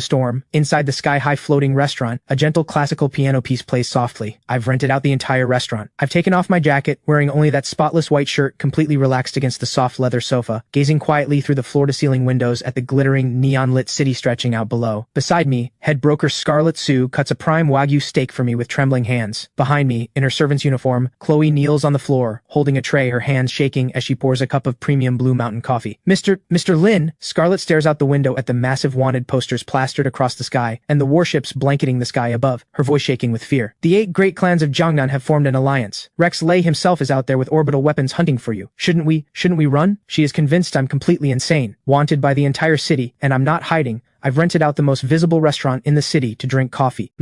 storm, inside the sky-high floating restaurant, a gentle classical piano piece plays softly. I've rented out the entire restaurant. I've taken off my jacket, wearing only that spotless white shirt completely relaxed against the soft leather sofa, gazing quietly through the floor-to-ceiling windows at the glittering, neon-lit city stretching out below. Beside me, head broker Scarlet Sue cuts a prime Wagyu steak for me with trembling hands. Behind me, in her servant's uniform, Chloe kneels on the floor, holding a tray, her hands shaking as she pours a cup of premium Blue Mountain coffee. Mr. Lin, Scarlet stares out the window at the massive wanted posters plastered across the sky, and the warships blanketing the sky above, her voice shaking with fear. The 8 great clans of Jiangnan have formed an alliance. Rex Lei himself is out there with orbital weapons hunting for you. Shouldn't we run? She is convinced I'm completely insane, wanted by the entire city, and I'm not hiding. I've rented out the most visible restaurant in the city to drink coffee.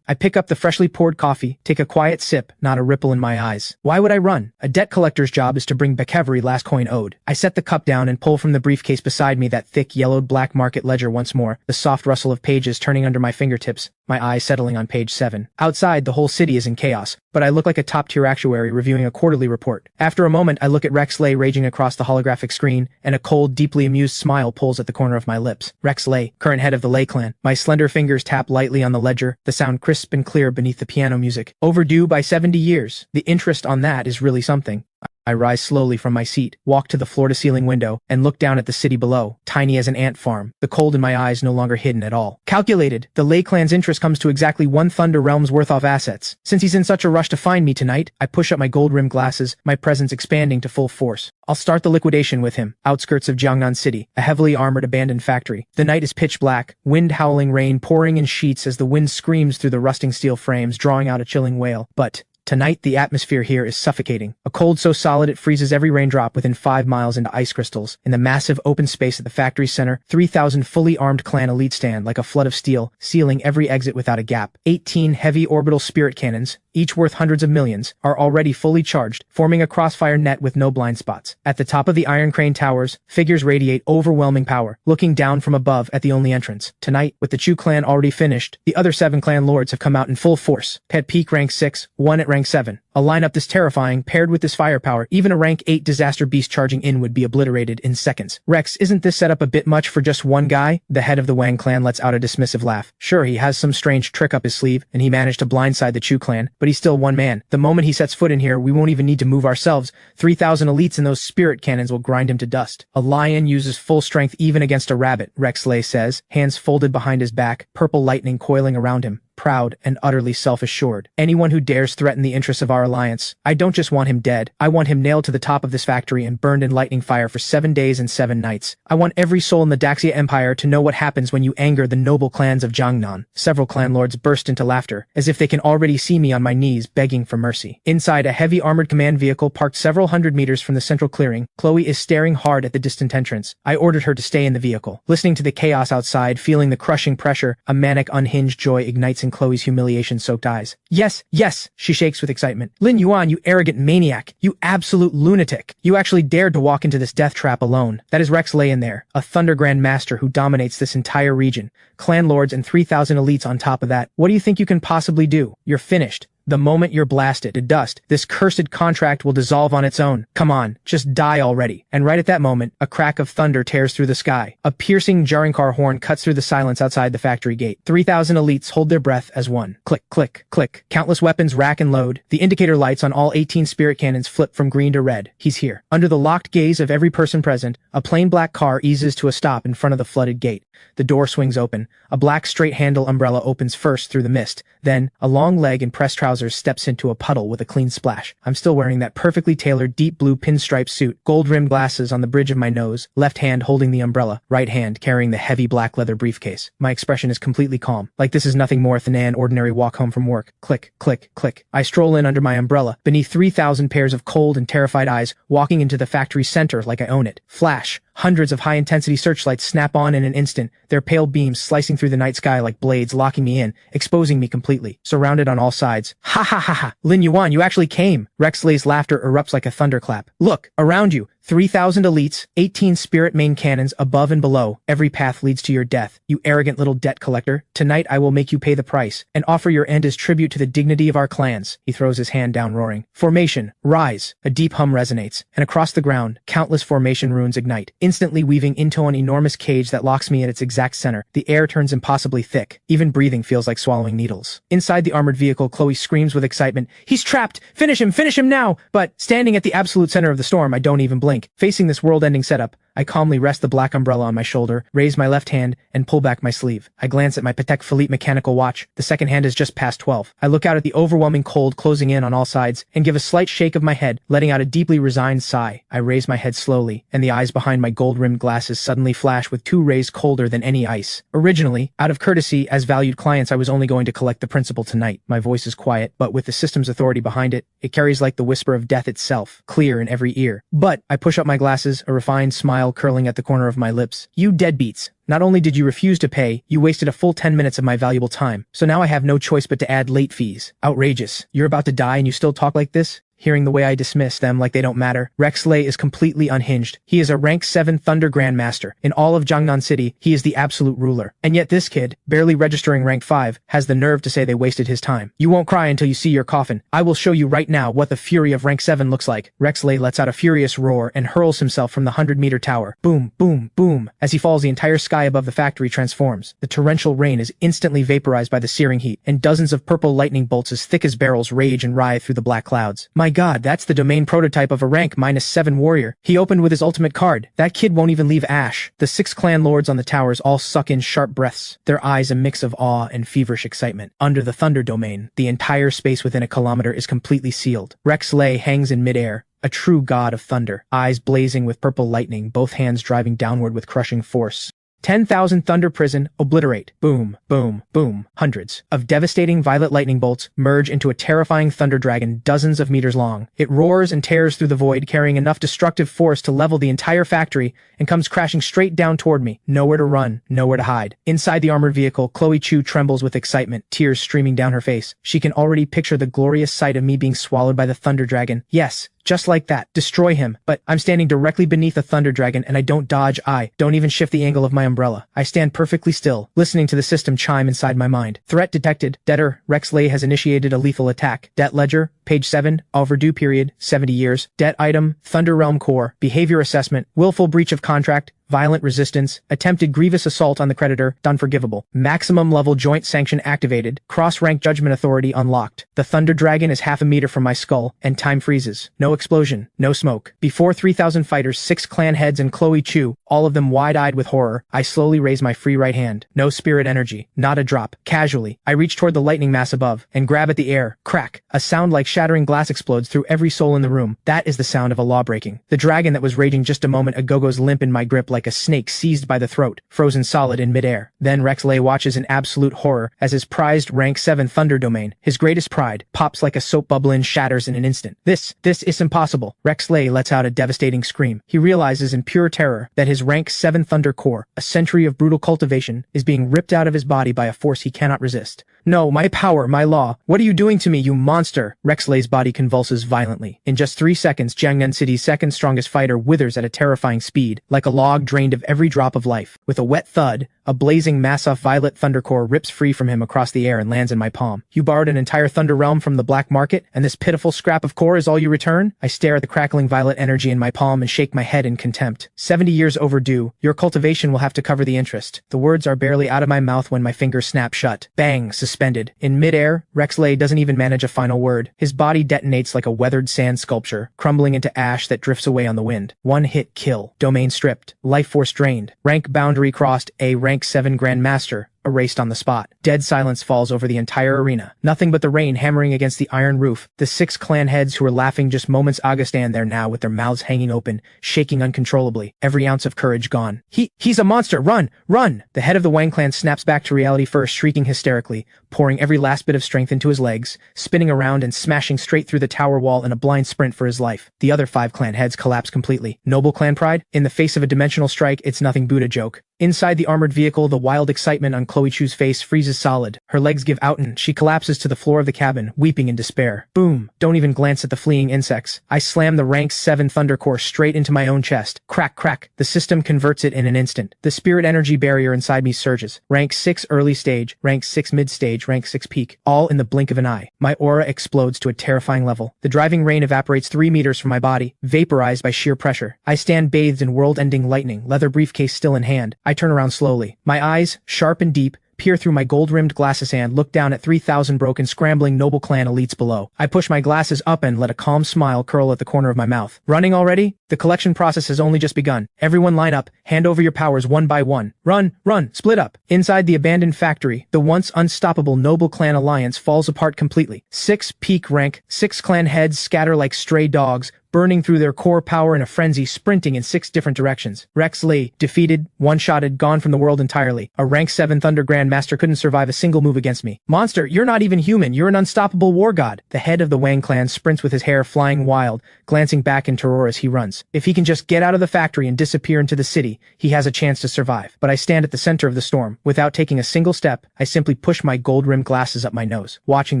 I pick up the freshly poured coffee, take a quiet sip, not a ripple in my eyes. Why would I run? A debt collector's job is to bring back every last coin owed. I set the cup down and pull from the briefcase beside me that thick yellowed black market ledger once more, the soft rustle of pages turning under my fingertips, my eyes settling on page 7. Outside, the whole city is in chaos, but I look like a top-tier actuary reviewing a quarterly report. After a moment, I look at Rex Lei raging across the holographic screen, and a cold, deeply amused smile pulls at the corner of my lips. Rex Lei, current head of the Lei clan. My slender fingers tap lightly on the ledger, the sound crisp and clear beneath the piano music. Overdue by 70 years. The interest on that is really something. I rise slowly from my seat, walk to the floor-to-ceiling window, and look down at the city below, tiny as an ant farm, the cold in my eyes no longer hidden at all. Calculated, the Lei clan's interest comes to exactly 1 Thunder Realm's worth of assets. Since he's in such a rush to find me tonight, I push up my gold-rimmed glasses, my presence expanding to full force. I'll start the liquidation with him. Outskirts of Jiangnan City, a heavily armored abandoned factory. The night is pitch black, wind howling, rain pouring in sheets as the wind screams through the rusting steel frames, drawing out a chilling wail. But tonight, the atmosphere here is suffocating. A cold so solid it freezes every raindrop within 5 miles into ice crystals. In the massive open space at the factory's center, 3,000 fully armed clan elite stand like a flood of steel, sealing every exit without a gap. 18 heavy orbital spirit cannons, each worth hundreds of millions, are already fully charged, forming a crossfire net with no blind spots. At the top of the Iron Crane towers, figures radiate overwhelming power, looking down from above at the only entrance. Tonight, with the Chu clan already finished, the other 7 clan lords have come out in full force. Pet Peak rank 6, 1 at rank 7. A lineup this terrifying, paired with this firepower, even a rank 8 disaster beast charging in would be obliterated in seconds. Rex, isn't this setup a bit much for just one guy? The head of the Wang clan lets out a dismissive laugh. Sure, he has some strange trick up his sleeve, and he managed to blindside the Chu clan, but he's still one man. The moment he sets foot in here, we won't even need to move ourselves. 3,000 elites and those spirit cannons will grind him to dust. A lion uses full strength even against a rabbit, Rex Lei says, hands folded behind his back, purple lightning coiling around him. Proud and utterly self-assured. Anyone who dares threaten the interests of our alliance, I don't just want him dead, I want him nailed to the top of this factory and burned in lightning fire for 7 days and 7 nights. I want every soul in the Daxia Empire to know what happens when you anger the noble clans of Jiangnan. Several clan lords burst into laughter, as if they can already see me on my knees begging for mercy. Inside, a heavy armored command vehicle parked several hundred meters from the central clearing, Chloe is staring hard at the distant entrance. I ordered her to stay in the vehicle. Listening to the chaos outside, feeling the crushing pressure, a manic, unhinged joy ignites in Chloe's humiliation-soaked eyes. Yes, she shakes with excitement. Lin Yuan, you arrogant maniac. You absolute lunatic. You actually dared to walk into this death trap alone. That is Rex Lei in there, a Thunder Grand Master who dominates this entire region. Clan lords and 3,000 elites on top of that. What do you think you can possibly do? You're finished. The moment you're blasted to dust, this cursed contract will dissolve on its own. Come on, just die already. And right at that moment, a crack of thunder tears through the sky. A piercing, jarring car horn cuts through the silence outside the factory gate. 3,000 elites hold their breath as one. Click, click, click. Countless weapons rack and load. The indicator lights on all 18 spirit cannons flip from green to red. He's here. Under the locked gaze of every person present, a plain black car eases to a stop in front of the flooded gate. The door swings open. A black straight-handle umbrella opens first through the mist. Then, a long leg in pressed trousers steps into a puddle with a clean splash. I'm still wearing that perfectly tailored deep blue pinstripe suit, gold-rimmed glasses on the bridge of my nose, left hand holding the umbrella, right hand carrying the heavy black leather briefcase. My expression is completely calm, like this is nothing more than an ordinary walk home from work. Click, click, click. I stroll in under my umbrella, beneath 3,000 pairs of cold and terrified eyes, walking into the factory center like I own it. Flash. Hundreds of high-intensity searchlights snap on in an instant, their pale beams slicing through the night sky like blades, locking me in, exposing me completely, surrounded on all sides. Ha ha ha ha! Lin Yuan, you actually came! Rexley's laughter erupts like a thunderclap. Look, around you! 3,000 elites, 18 spirit main cannons above and below. Every path leads to your death, you arrogant little debt collector. Tonight I will make you pay the price, and offer your end as tribute to the dignity of our clans. He throws his hand down, roaring. Formation, rise! A deep hum resonates, and across the ground, countless formation runes ignite, instantly weaving into an enormous cage that locks me at its exact center. The air turns impossibly thick. Even breathing feels like swallowing needles. Inside the armored vehicle, Chloe screams with excitement. He's trapped! Finish him now! But, standing at the absolute center of the storm, I don't even blink. Facing this world-ending setup, I calmly rest the black umbrella on my shoulder, raise my left hand, and pull back my sleeve. I glance at my Patek Philippe mechanical watch. The second hand is just past 12. I look out at the overwhelming cold closing in on all sides, and give a slight shake of my head, letting out a deeply resigned sigh. I raise my head slowly, and the eyes behind my gold-rimmed glasses suddenly flash with 2 rays colder than any ice. Originally, out of courtesy, as valued clients, I was only going to collect the principal tonight. My voice is quiet, but with the system's authority behind it, it carries like the whisper of death itself, clear in every ear. But I push up my glasses, a refined smile curling at the corner of my lips. You deadbeats. Not only did you refuse to pay, you wasted a full 10 minutes of my valuable time. So now I have no choice but to add late fees. Outrageous. You're about to die and you still talk like this? Hearing the way I dismiss them like they don't matter, Rexley is completely unhinged. He is a rank 7 Thunder Grandmaster. In all of Jiangnan City, he is the absolute ruler. And yet this kid, barely registering rank 5, has the nerve to say they wasted his time. You won't cry until you see your coffin. I will show you right now what the fury of rank 7 looks like. Rexley lets out a furious roar and hurls himself from the 100-meter tower. Boom, boom, boom. As he falls, the entire sky above the factory transforms. The torrential rain is instantly vaporized by the searing heat, and dozens of purple lightning bolts as thick as barrels rage and writhe through the black clouds. My god, that's the domain prototype of a rank -7 warrior. He opened with his ultimate card. That kid won't even leave Ash. The 6 clan lords on the towers all suck in sharp breaths, their eyes a mix of awe and feverish excitement. Under the thunder domain, the entire space within a kilometer is completely sealed. Rexley hangs in midair, a true god of thunder, eyes blazing with purple lightning, both hands driving downward with crushing force. 10,000 thunder prison, obliterate. Boom, boom, boom. Hundreds of devastating violet lightning bolts merge into a terrifying thunder dragon dozens of meters long. It roars and tears through the void, carrying enough destructive force to level the entire factory, and comes crashing straight down toward me. Nowhere to run, nowhere to hide. Inside the armored vehicle, Chloe Chu trembles with excitement, tears streaming down her face. She can already picture the glorious sight of me being swallowed by the thunder dragon. Yes, just like that. Destroy him. But I'm standing directly beneath the thunder dragon, and I don't dodge. I don't even shift the angle of my umbrella. I stand perfectly still, listening to the system chime inside my mind. Threat detected. Debtor, Rexley has initiated a lethal attack. Debt ledger, page 7, overdue period, 70 years. Debt item, Thunder Realm Core. Behavior assessment, willful breach of contract, violent resistance, attempted grievous assault on the creditor, unforgivable. Maximum level joint sanction activated, cross-rank judgment authority unlocked. The thunder dragon is half a meter from my skull, and time freezes. No explosion, no smoke. Before 3,000 fighters, 6 clan heads and Chloe Chu, all of them wide-eyed with horror, I slowly raise my free right hand. No spirit energy, not a drop. Casually, I reach toward the lightning mass above, and grab at the air. Crack! A sound like shattering glass explodes through every soul in the room. That is the sound of a law breaking. The dragon that was raging just a moment ago goes limp in my grip like a snake seized by the throat, frozen solid in midair. Then Rexley watches in absolute horror as his prized rank 7 thunder domain, his greatest pride, pops like a soap bubble and shatters in an instant. This is impossible. Rexley lets out a devastating scream. He realizes in pure terror that his rank 7 thunder core, a century of brutal cultivation, is being ripped out of his body by a force he cannot resist. No, my power, my law. What are you doing to me, you monster? Rexley's body convulses violently. In just 3 seconds, Jiangnan City's second strongest fighter withers at a terrifying speed, like a log drained of every drop of life. With a wet thud, a blazing mass of violet thundercore rips free from him across the air and lands in my palm. You borrowed an entire thunder realm from the black market, and this pitiful scrap of core is all you return? I stare at the crackling violet energy in my palm and shake my head in contempt. 70 years overdue. Your cultivation will have to cover the interest. The words are barely out of my mouth when my fingers snap shut. Bang, suspended. In midair, Rexley doesn't even manage a final word. His body detonates like a weathered sand sculpture, crumbling into ash that drifts away on the wind. One hit kill. Domain stripped. Life force drained. Rank boundary crossed. A rank 7 Grandmaster erased on the spot. Dead silence falls over the entire arena. Nothing but the rain hammering against the iron roof. The 6 clan heads who were laughing just moments ago stand there now with their mouths hanging open, shaking uncontrollably, every ounce of courage gone. He's a monster! Run! Run! The head of the Wang clan snaps back to reality first, shrieking hysterically, pouring every last bit of strength into his legs, spinning around and smashing straight through the tower wall in a blind sprint for his life. The other 5 clan heads collapse completely. Noble clan pride? In the face of a dimensional strike, it's nothing but a joke. Inside the armored vehicle, the wild excitement on Chloe Chu's face freezes solid. Her legs give out and she collapses to the floor of the cabin, weeping in despair. Boom. Don't even glance at the fleeing insects. I slam the rank 7 thunder core straight into my own chest. Crack, crack. The system converts it in an instant. The spirit energy barrier inside me surges. Rank 6 early stage, rank 6 mid stage, rank 6 peak. All in the blink of an eye. My aura explodes to a terrifying level. The driving rain evaporates 3 meters from my body, vaporized by sheer pressure. I stand bathed in world-ending lightning, leather briefcase still in hand. I turn around slowly. My eyes, sharp and deep, peer through my gold-rimmed glasses and look down at 3,000 broken, scrambling noble clan elites below. I push my glasses up and let a calm smile curl at the corner of my mouth. Running already? The collection process has only just begun. Everyone line up, hand over your powers one by one. Run, run, split up. Inside the abandoned factory, the once unstoppable noble clan alliance falls apart completely. 6 peak rank, 6 clan heads scatter like stray dogs, burning through their core power in a frenzy, sprinting in 6 different directions. Rexley, defeated, one-shotted, gone from the world entirely. A rank 7 Thunder Grandmaster couldn't survive a single move against me. Monster, you're not even human, you're an unstoppable war god. The head of the Wang clan sprints with his hair flying wild, glancing back in terror as he runs. If he can just get out of the factory and disappear into the city, he has a chance to survive. But I stand at the center of the storm. Without taking a single step, I simply push my gold-rimmed glasses up my nose, watching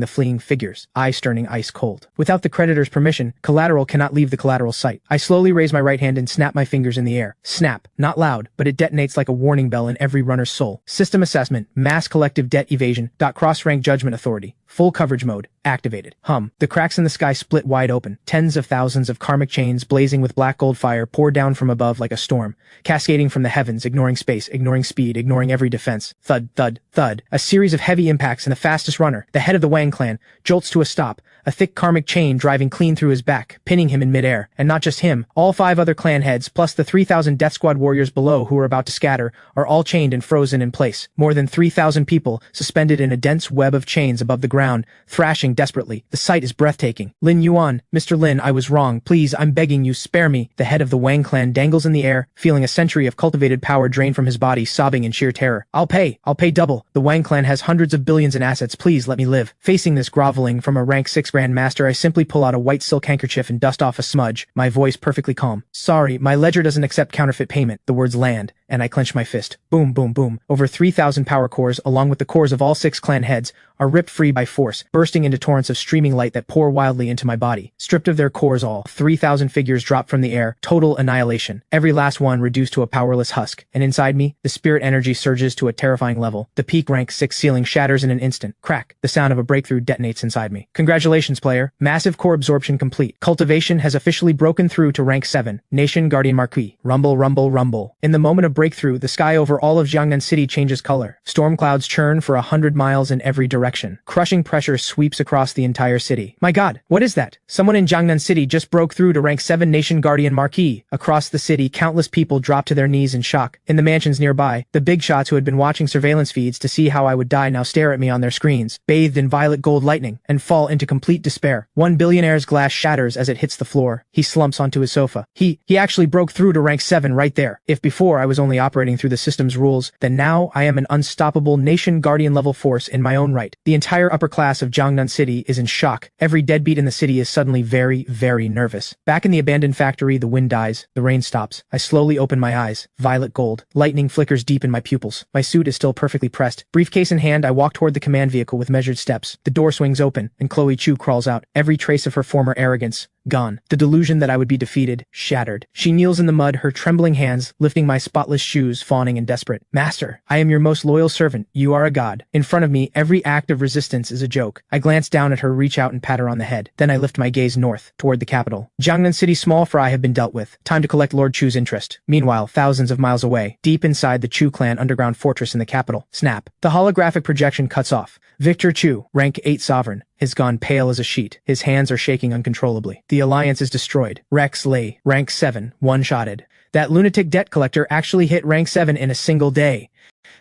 the fleeing figures, eyes turning ice cold. Without the creditor's permission, collateral cannot leave the collateral site. I slowly raise my right hand and snap my fingers in the air. Snap. Not loud, but it detonates like a warning bell in every runner's soul. System assessment. Mass collective debt evasion. Cross-rank judgment authority. Full coverage mode. Activated. The cracks in the sky split wide open. Tens of thousands of karmic chains blazing with black gold fire pour down from above like a storm, cascading from the heavens, ignoring space, ignoring speed, ignoring every defense. Thud, thud, thud. A series of heavy impacts and the fastest runner, the head of the Wang clan, jolts to a stop, a thick karmic chain driving clean through his back, pinning him in midair. And not just him, all 5 other clan heads, plus the 3,000 Death Squad warriors below who are about to scatter, are all chained and frozen in place. More than 3,000 people, suspended in a dense web of chains above the ground, thrashing desperately. The sight is breathtaking. Lin Yuan, Mr. Lin, I was wrong. Please, I'm begging you, spare me. The head of the Wang clan dangles in the air, feeling a century of cultivated power drain from his body, sobbing in sheer terror. I'll pay double. The Wang clan has hundreds of billions in assets. Please let me live. Facing this groveling from a rank 6 Grandmaster, I simply pull out a white silk handkerchief and dust off a smudge, my voice perfectly calm. Sorry, my ledger doesn't accept counterfeit payment. The words land, and I clench my fist. Boom, boom, boom. Over 3,000 power cores, along with the cores of all 6 clan heads, are ripped free by force, bursting into torrents of streaming light that pour wildly into my body. Stripped of their cores, all 3,000 figures drop from the air, total annihilation. Every last one reduced to a powerless husk. And inside me, the spirit energy surges to a terrifying level. The peak rank 6 ceiling shatters in an instant. Crack. The sound of a breakthrough detonates inside me. Congratulations, player. Massive core absorption complete. Cultivation has officially broken through to rank 7. Nation Guardian Marquis. Rumble, rumble, rumble. In the moment of breakthrough, the sky over all of Jiangnan City changes color. Storm clouds churn for 100 miles in every direction. Crushing pressure sweeps across the entire city. My god, what is that? Someone in Jiangnan City just broke through to rank 7 Nation Guardian Marquis. Across the city, countless people drop to their knees in shock. In the mansions nearby, the big shots who had been watching surveillance feeds to see how I would die now stare at me on their screens, bathed in violet gold lightning, and fall into complete despair. One billionaire's glass shatters as it hits the floor. He slumps onto his sofa. He actually broke through to rank 7 right there. If before I was only only operating through the system's rules, then now I am an unstoppable nation guardian-level force in my own right. The entire upper class of Jiangnan City is in shock. Every deadbeat in the city is suddenly very, very nervous. Back in the abandoned factory, the wind dies, the rain stops. I slowly open my eyes. Violet gold. Lightning flickers deep in my pupils. My suit is still perfectly pressed. Briefcase in hand, I walk toward the command vehicle with measured steps. The door swings open, and Chloe Chu crawls out. Every trace of her former arrogance gone. The delusion that I would be defeated, shattered. She kneels in the mud, her trembling hands lifting my spotless shoes, fawning and desperate. Master, I am your most loyal servant. You are a god. In front of me, every act of resistance is a joke. I glance down at her, reach out and pat her on the head. Then I lift my gaze north, toward the capital. Jiangnan City's small fry have been dealt with. Time to collect Lord Chu's interest. Meanwhile, thousands of miles away, deep inside the Chu clan underground fortress in the capital. Snap. The holographic projection cuts off. Victor Chu, rank 8 sovereign, has gone pale as a sheet. His hands are shaking uncontrollably. The alliance is destroyed. Rex Lei, rank 7, one-shotted. That lunatic debt collector actually hit rank 7 in a single day.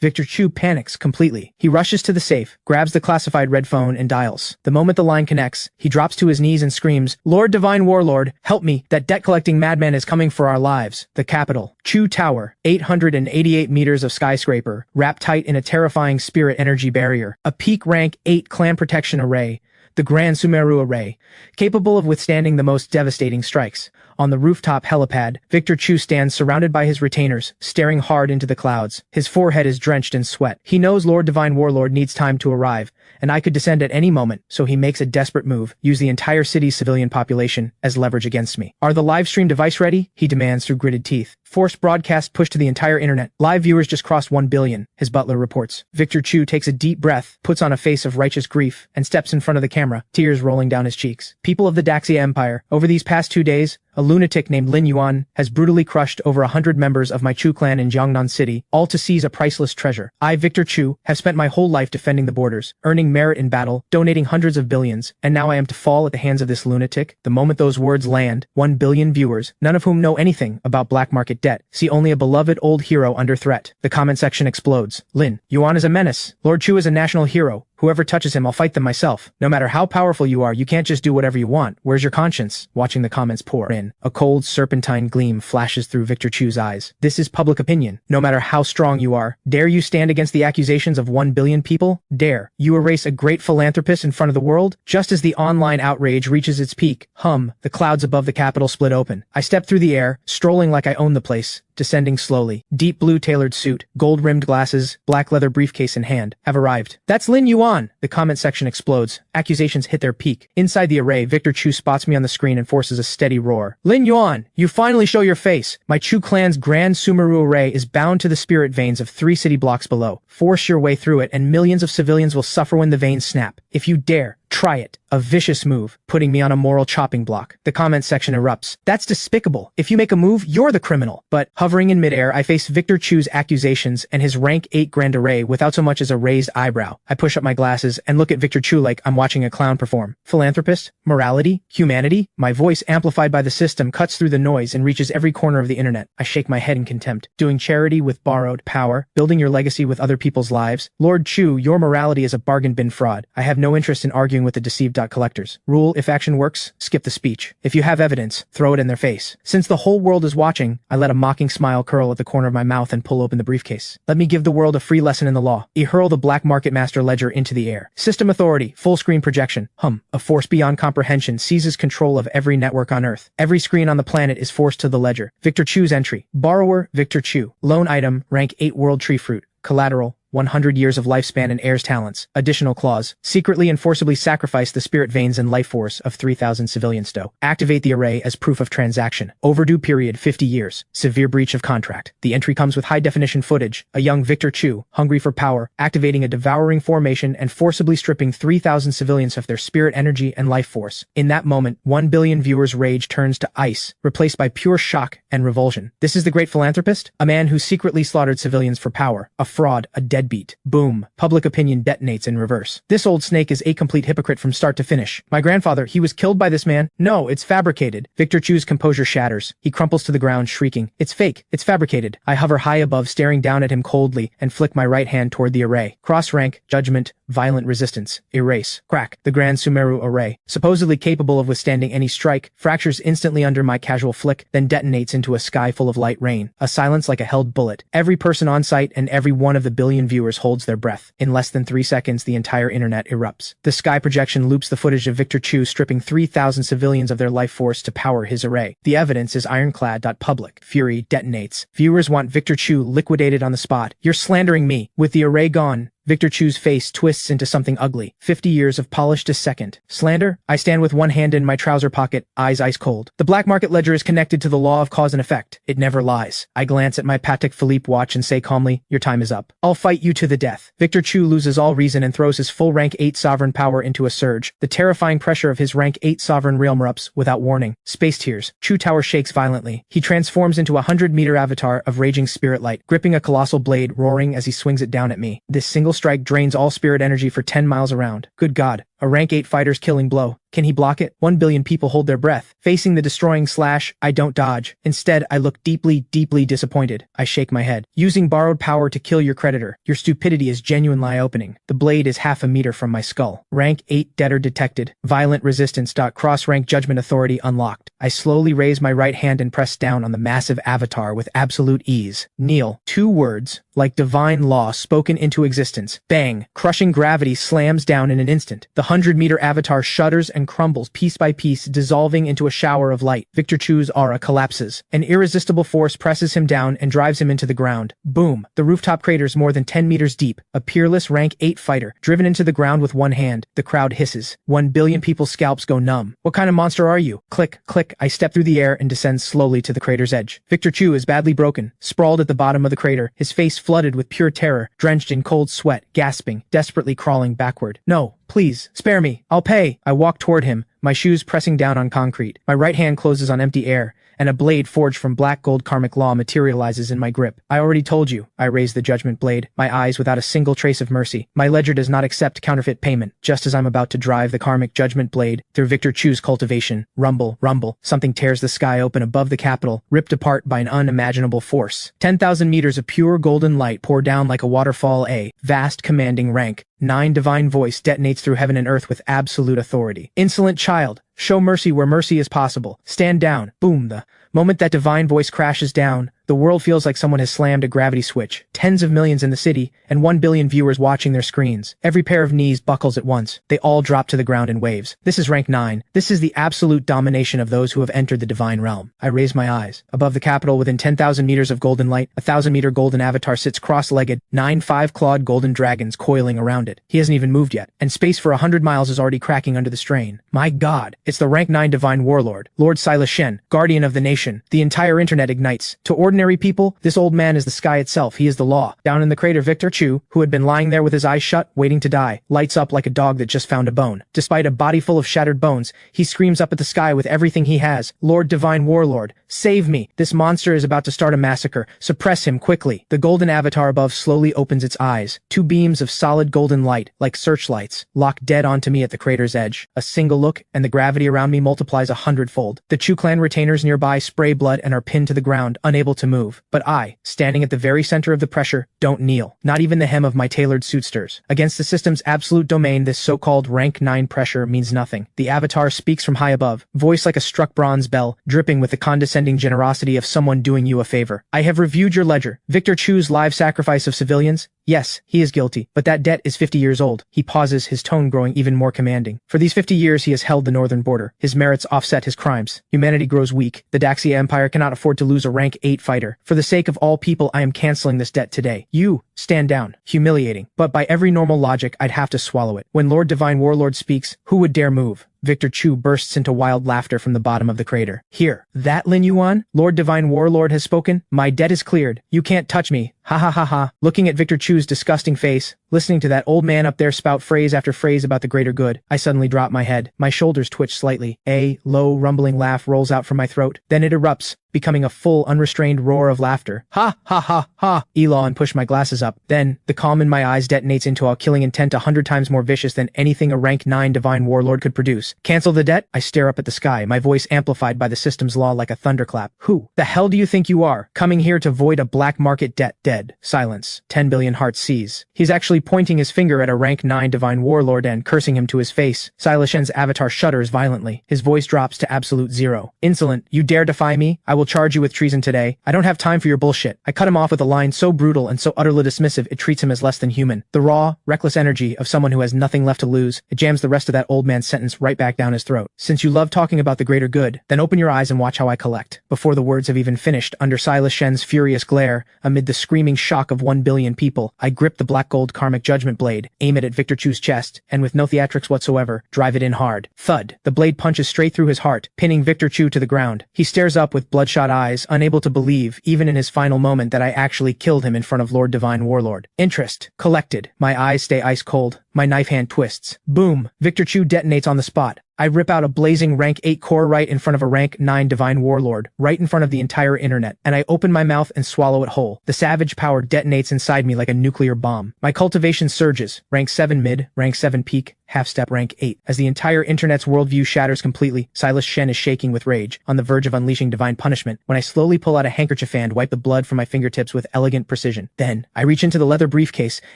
Victor Chu panics completely. He rushes to the safe, grabs the classified red phone and dials. The moment the line connects, he drops to his knees and screams, "Lord Divine Warlord, help me! That debt-collecting madman is coming for our lives." The capital, Chu Tower, 888 meters of skyscraper, wrapped tight in a terrifying spirit energy barrier. A peak rank 8 clan protection array, the Grand Sumeru Array, capable of withstanding the most devastating strikes. On the rooftop helipad, Victor Chu stands surrounded by his retainers, staring hard into the clouds. His forehead is drenched in sweat. He knows Lord Divine Warlord needs time to arrive, and I could descend at any moment, so he makes a desperate move, use the entire city's civilian population as leverage against me. "Are the live stream device ready?" he demands through gritted teeth. Forced broadcast pushed to the entire internet. Live viewers just crossed 1 billion, his butler reports. Victor Chu takes a deep breath, puts on a face of righteous grief, and steps in front of the camera, tears rolling down his cheeks. "People of the Daxia Empire, over these past 2 days, a lunatic named Lin Yuan has brutally crushed over 100 members of my Chu clan in Jiangnan City, all to seize a priceless treasure. I, Victor Chu, have spent my whole life defending the borders, earning merit in battle, donating hundreds of billions, and now I am to fall at the hands of this lunatic." The moment those words land, 1 billion viewers, none of whom know anything about black market debt, see only a beloved old hero under threat. The comment section explodes. "Lin Yuan is a menace. Lord Chu is a national hero. Whoever touches him, I'll fight them myself. No matter how powerful you are, you can't just do whatever you want. Where's your conscience?" Watching the comments pour in, a cold serpentine gleam flashes through Victor Chu's eyes. This is public opinion. No matter how strong you are, dare you stand against the accusations of 1 billion people? Dare you erase a great philanthropist in front of the world? Just as the online outrage reaches its peak, the clouds above the capital split open. I step through the air, strolling like I own the place. Descending slowly. Deep blue tailored suit, gold-rimmed glasses, black leather briefcase in hand. Have arrived. "That's Lin Yuan!" The comment section explodes. Accusations hit their peak. Inside the array, Victor Chu spots me on the screen and forces a steady roar. "Lin Yuan, you finally show your face! My Chu clan's Grand Sumeru Array is bound to the spirit veins of 3 city blocks below. Force your way through it and millions of civilians will suffer when the veins snap. If you dare, try it." A vicious move, putting me on a moral chopping block. The comment section erupts. "That's despicable. If you make a move, you're the criminal." But, hovering in midair, I face Victor Chu's accusations and his rank 8 grand array without so much as a raised eyebrow. I push up my glasses and look at Victor Chu like I'm watching a clown perform. Philanthropist? Morality? Humanity? My voice, amplified by the system, cuts through the noise and reaches every corner of the internet. I shake my head in contempt. Doing charity with borrowed power? Building your legacy with other people's lives? Lord Chu, your morality is a bargain bin fraud. I have no interest in arguing with the deceived collectors. Rule: if action works, skip the speech. If you have evidence, throw it in their face. Since the whole world is watching, I let a mocking smile curl at the corner of my mouth and pull open the briefcase. Let me give the world a free lesson in the law. I hurl the black market master ledger into the air. System authority, full screen projection. A force beyond comprehension seizes control of every network on Earth. Every screen on the planet is forced to the ledger. Victor Chu's entry. Borrower, Victor Chu. Loan item, rank 8 world tree fruit. Collateral, 100 years of lifespan and heirs talents. Additional clause. Secretly and forcibly sacrifice the spirit veins and life force of 3,000 civilian stow. Activate the array as proof of transaction. Overdue period 50 years. Severe breach of contract. The entry comes with high-definition footage. A young Victor Chu, hungry for power, activating a devouring formation and forcibly stripping 3,000 civilians of their spirit energy and life force. In that moment, 1 billion viewers' rage turns to ice, replaced by pure shock and revulsion. This is the great philanthropist? A man who secretly slaughtered civilians for power. A fraud, a dead deadbeat. Boom. Public opinion detonates in reverse. This old snake is a complete hypocrite from start to finish. My grandfather, he was killed by this man. No, it's fabricated. Victor Chu's composure shatters. He crumples to the ground, shrieking. It's fake. It's fabricated. I hover high above, staring down at him coldly, and flick my right hand toward the array. Cross rank, judgment, violent resistance, erase, crack. The Grand Sumeru array, supposedly capable of withstanding any strike, fractures instantly under my casual flick, then detonates into a sky full of light rain. A silence like a held bullet. Every person on site and every one of the billion viewers holds their breath. In less than 3 seconds, the entire internet erupts. The sky projection loops the footage of Victor Chu stripping 3,000 civilians of their life force to power his array. The evidence is ironclad. Public fury detonates. Viewers want Victor Chu liquidated on the spot. You're slandering me. With the array gone, Victor Chu's face twists into something ugly. 50 years of polished a second. Slander? I stand with one hand in my trouser pocket, eyes ice cold. The black market ledger is connected to the law of cause and effect. It never lies. I glance at my Patek Philippe watch and say calmly, your time is up. I'll fight you to the death. Victor Chu loses all reason and throws his full rank 8 sovereign power into a surge. The terrifying pressure of his rank 8 sovereign realm erupts without warning. Space tears. Chu Tower shakes violently. He transforms into a 100-meter avatar of raging spirit light, gripping a colossal blade, roaring as he swings it down at me. This single strike drains all spirit energy for 10 miles around. Good God. A rank 8 fighter's killing blow. Can he block it? 1 billion people hold their breath. Facing the destroying slash, I don't dodge. Instead, I look deeply, deeply disappointed. I shake my head. Using borrowed power to kill your creditor. Your stupidity is genuinely eye-opening. The blade is half a meter from my skull. Rank 8 debtor detected. Violent resistance. Cross-rank judgment authority unlocked. I slowly raise my right hand and press down on the massive avatar with absolute ease. Kneel. 2 words, like divine law spoken into existence. Bang. Crushing gravity slams down in an instant. The 100-meter avatar shudders and crumbles piece by piece, dissolving into a shower of light. Victor Chu's aura collapses. An irresistible force presses him down and drives him into the ground. Boom. The rooftop crater's more than 10 meters deep. A peerless rank 8 fighter, driven into the ground with one hand. The crowd hisses. 1 billion people's scalps go numb. What kind of monster are you? Click, click. I step through the air and descend slowly to the crater's edge. Victor Chu is badly broken, sprawled at the bottom of the crater, his face flooded with pure terror, drenched in cold sweat, gasping, desperately crawling backward. No. Please, spare me. I'll pay. I walk toward him, my shoes pressing down on concrete. My right hand closes on empty air, and a blade forged from black gold karmic law materializes in my grip. I already told you. I raise the judgment blade, my eyes without a single trace of mercy. My ledger does not accept counterfeit payment. Just as I'm about to drive the karmic judgment blade through Victor Chu's cultivation, rumble, rumble, something tears the sky open above the capital, ripped apart by an unimaginable force. 10,000 meters of pure golden light pour down like a waterfall. A vast commanding rank 9 divine voice detonates through heaven and earth with absolute authority. Insolent child, show mercy where mercy is possible. Stand down. Boom. The moment that divine voice crashes down, the world feels like someone has slammed a gravity switch. Tens of millions in the city, and 1 billion viewers watching their screens. Every pair of knees buckles at once. They all drop to the ground in waves. This is rank 9. This is the absolute domination of those who have entered the divine realm. I raise my eyes. Above the capital, within 10,000 meters of golden light, a 1,000-meter golden avatar sits cross-legged, 9 5-clawed golden dragons coiling around it. He hasn't even moved yet, and space for 100 miles is already cracking under the strain. My God, it's the rank 9 divine warlord, Lord Silas Shen, guardian of the nation. The entire internet ignites. To ordinary people, this old man is the sky itself. He is the law. Down in the crater, Victor Chu, who had been lying there with his eyes shut, waiting to die, lights up like a dog that just found a bone. Despite a body full of shattered bones, he screams up at the sky with everything he has. Lord Divine Warlord, save me. This monster is about to start a massacre. Suppress him quickly. The golden avatar above slowly opens its eyes. 2 beams of solid golden light, like searchlights, lock dead onto me at the crater's edge. A single look, and the gravity around me multiplies 100-fold. The Chu clan retainers nearby spray blood and are pinned to the ground, unable to move. But I, standing at the very center of the pressure, don't kneel. Not even the hem of my tailored suit stirs. Against the system's absolute domain, this so-called rank 9 pressure means nothing. The avatar speaks from high above, voice like a struck bronze bell, dripping with the condescending generosity of someone doing you a favor. I have reviewed your ledger. Victor Chu's live sacrifice of civilians? Yes, he is guilty, but that debt is 50 years old. He pauses, his tone growing even more commanding. For these 50 years he has held the northern border. His merits offset his crimes. Humanity grows weak. The Daxia Empire cannot afford to lose a rank 8 fighter. For the sake of all people, I am canceling this debt today. You, stand down. Humiliating. But by every normal logic, I'd have to swallow it. When Lord Divine Warlord speaks, who would dare move? Victor Chu bursts into wild laughter from the bottom of the crater. Here, that Lin Yuan? Lord Divine Warlord has spoken? My debt is cleared. You can't touch me. Ha ha ha ha. Looking at Victor Chu's disgusting face, listening to that old man up there spout phrase after phrase about the greater good, I suddenly drop my head. My shoulders twitch slightly. A low, rumbling laugh rolls out from my throat. Then it erupts, becoming a full, unrestrained roar of laughter. Ha ha ha ha. Elon pushed my glasses up. Then, the calm in my eyes detonates into a killing intent 100 times more vicious than anything a rank 9 divine warlord could produce. Cancel the debt? I stare up at the sky, my voice amplified by the system's law like a thunderclap. Who the hell do you think you are? Coming here to void a black market debt? Dead. Silence. 10 billion hearts seize. He's actually pointing his finger at a rank 9 divine warlord and cursing him to his face. Silas Shen's avatar shudders violently. His voice drops to absolute zero. Insolent, you dare defy me? I will charge you with treason today. I don't have time for your bullshit. I cut him off with a line so brutal and so utterly dismissive it treats him as less than human. The raw, reckless energy of someone who has nothing left to lose, it jams the rest of that old man's sentence right back down his throat. Since you love talking about the greater good, then open your eyes and watch how I collect. Before the words have even finished, under Silas Shen's furious glare, amid the screaming shock of 1 billion people, I grip the black gold karmic judgment blade, aim it at Victor Chu's chest, and with no theatrics whatsoever, drive it in hard. Thud. The blade punches straight through his heart, pinning Victor Chu to the ground. He stares up with bloodshot eyes, unable to believe, even in his final moment, that I actually killed him in front of Lord Divine Warlord. Interest. Collected. My eyes stay ice cold. My knife hand twists. Boom. Victor Chu detonates on the spot. I rip out a blazing rank 8 core right in front of a rank 9 divine warlord, right in front of the entire internet, and I open my mouth and swallow it whole. The savage power detonates inside me like a nuclear bomb. My cultivation surges, rank 7 mid, rank 7 peak, half-step rank 8. As the entire internet's worldview shatters completely, Silas Shen is shaking with rage, on the verge of unleashing divine punishment, when I slowly pull out a handkerchief and wipe the blood from my fingertips with elegant precision. Then, I reach into the leather briefcase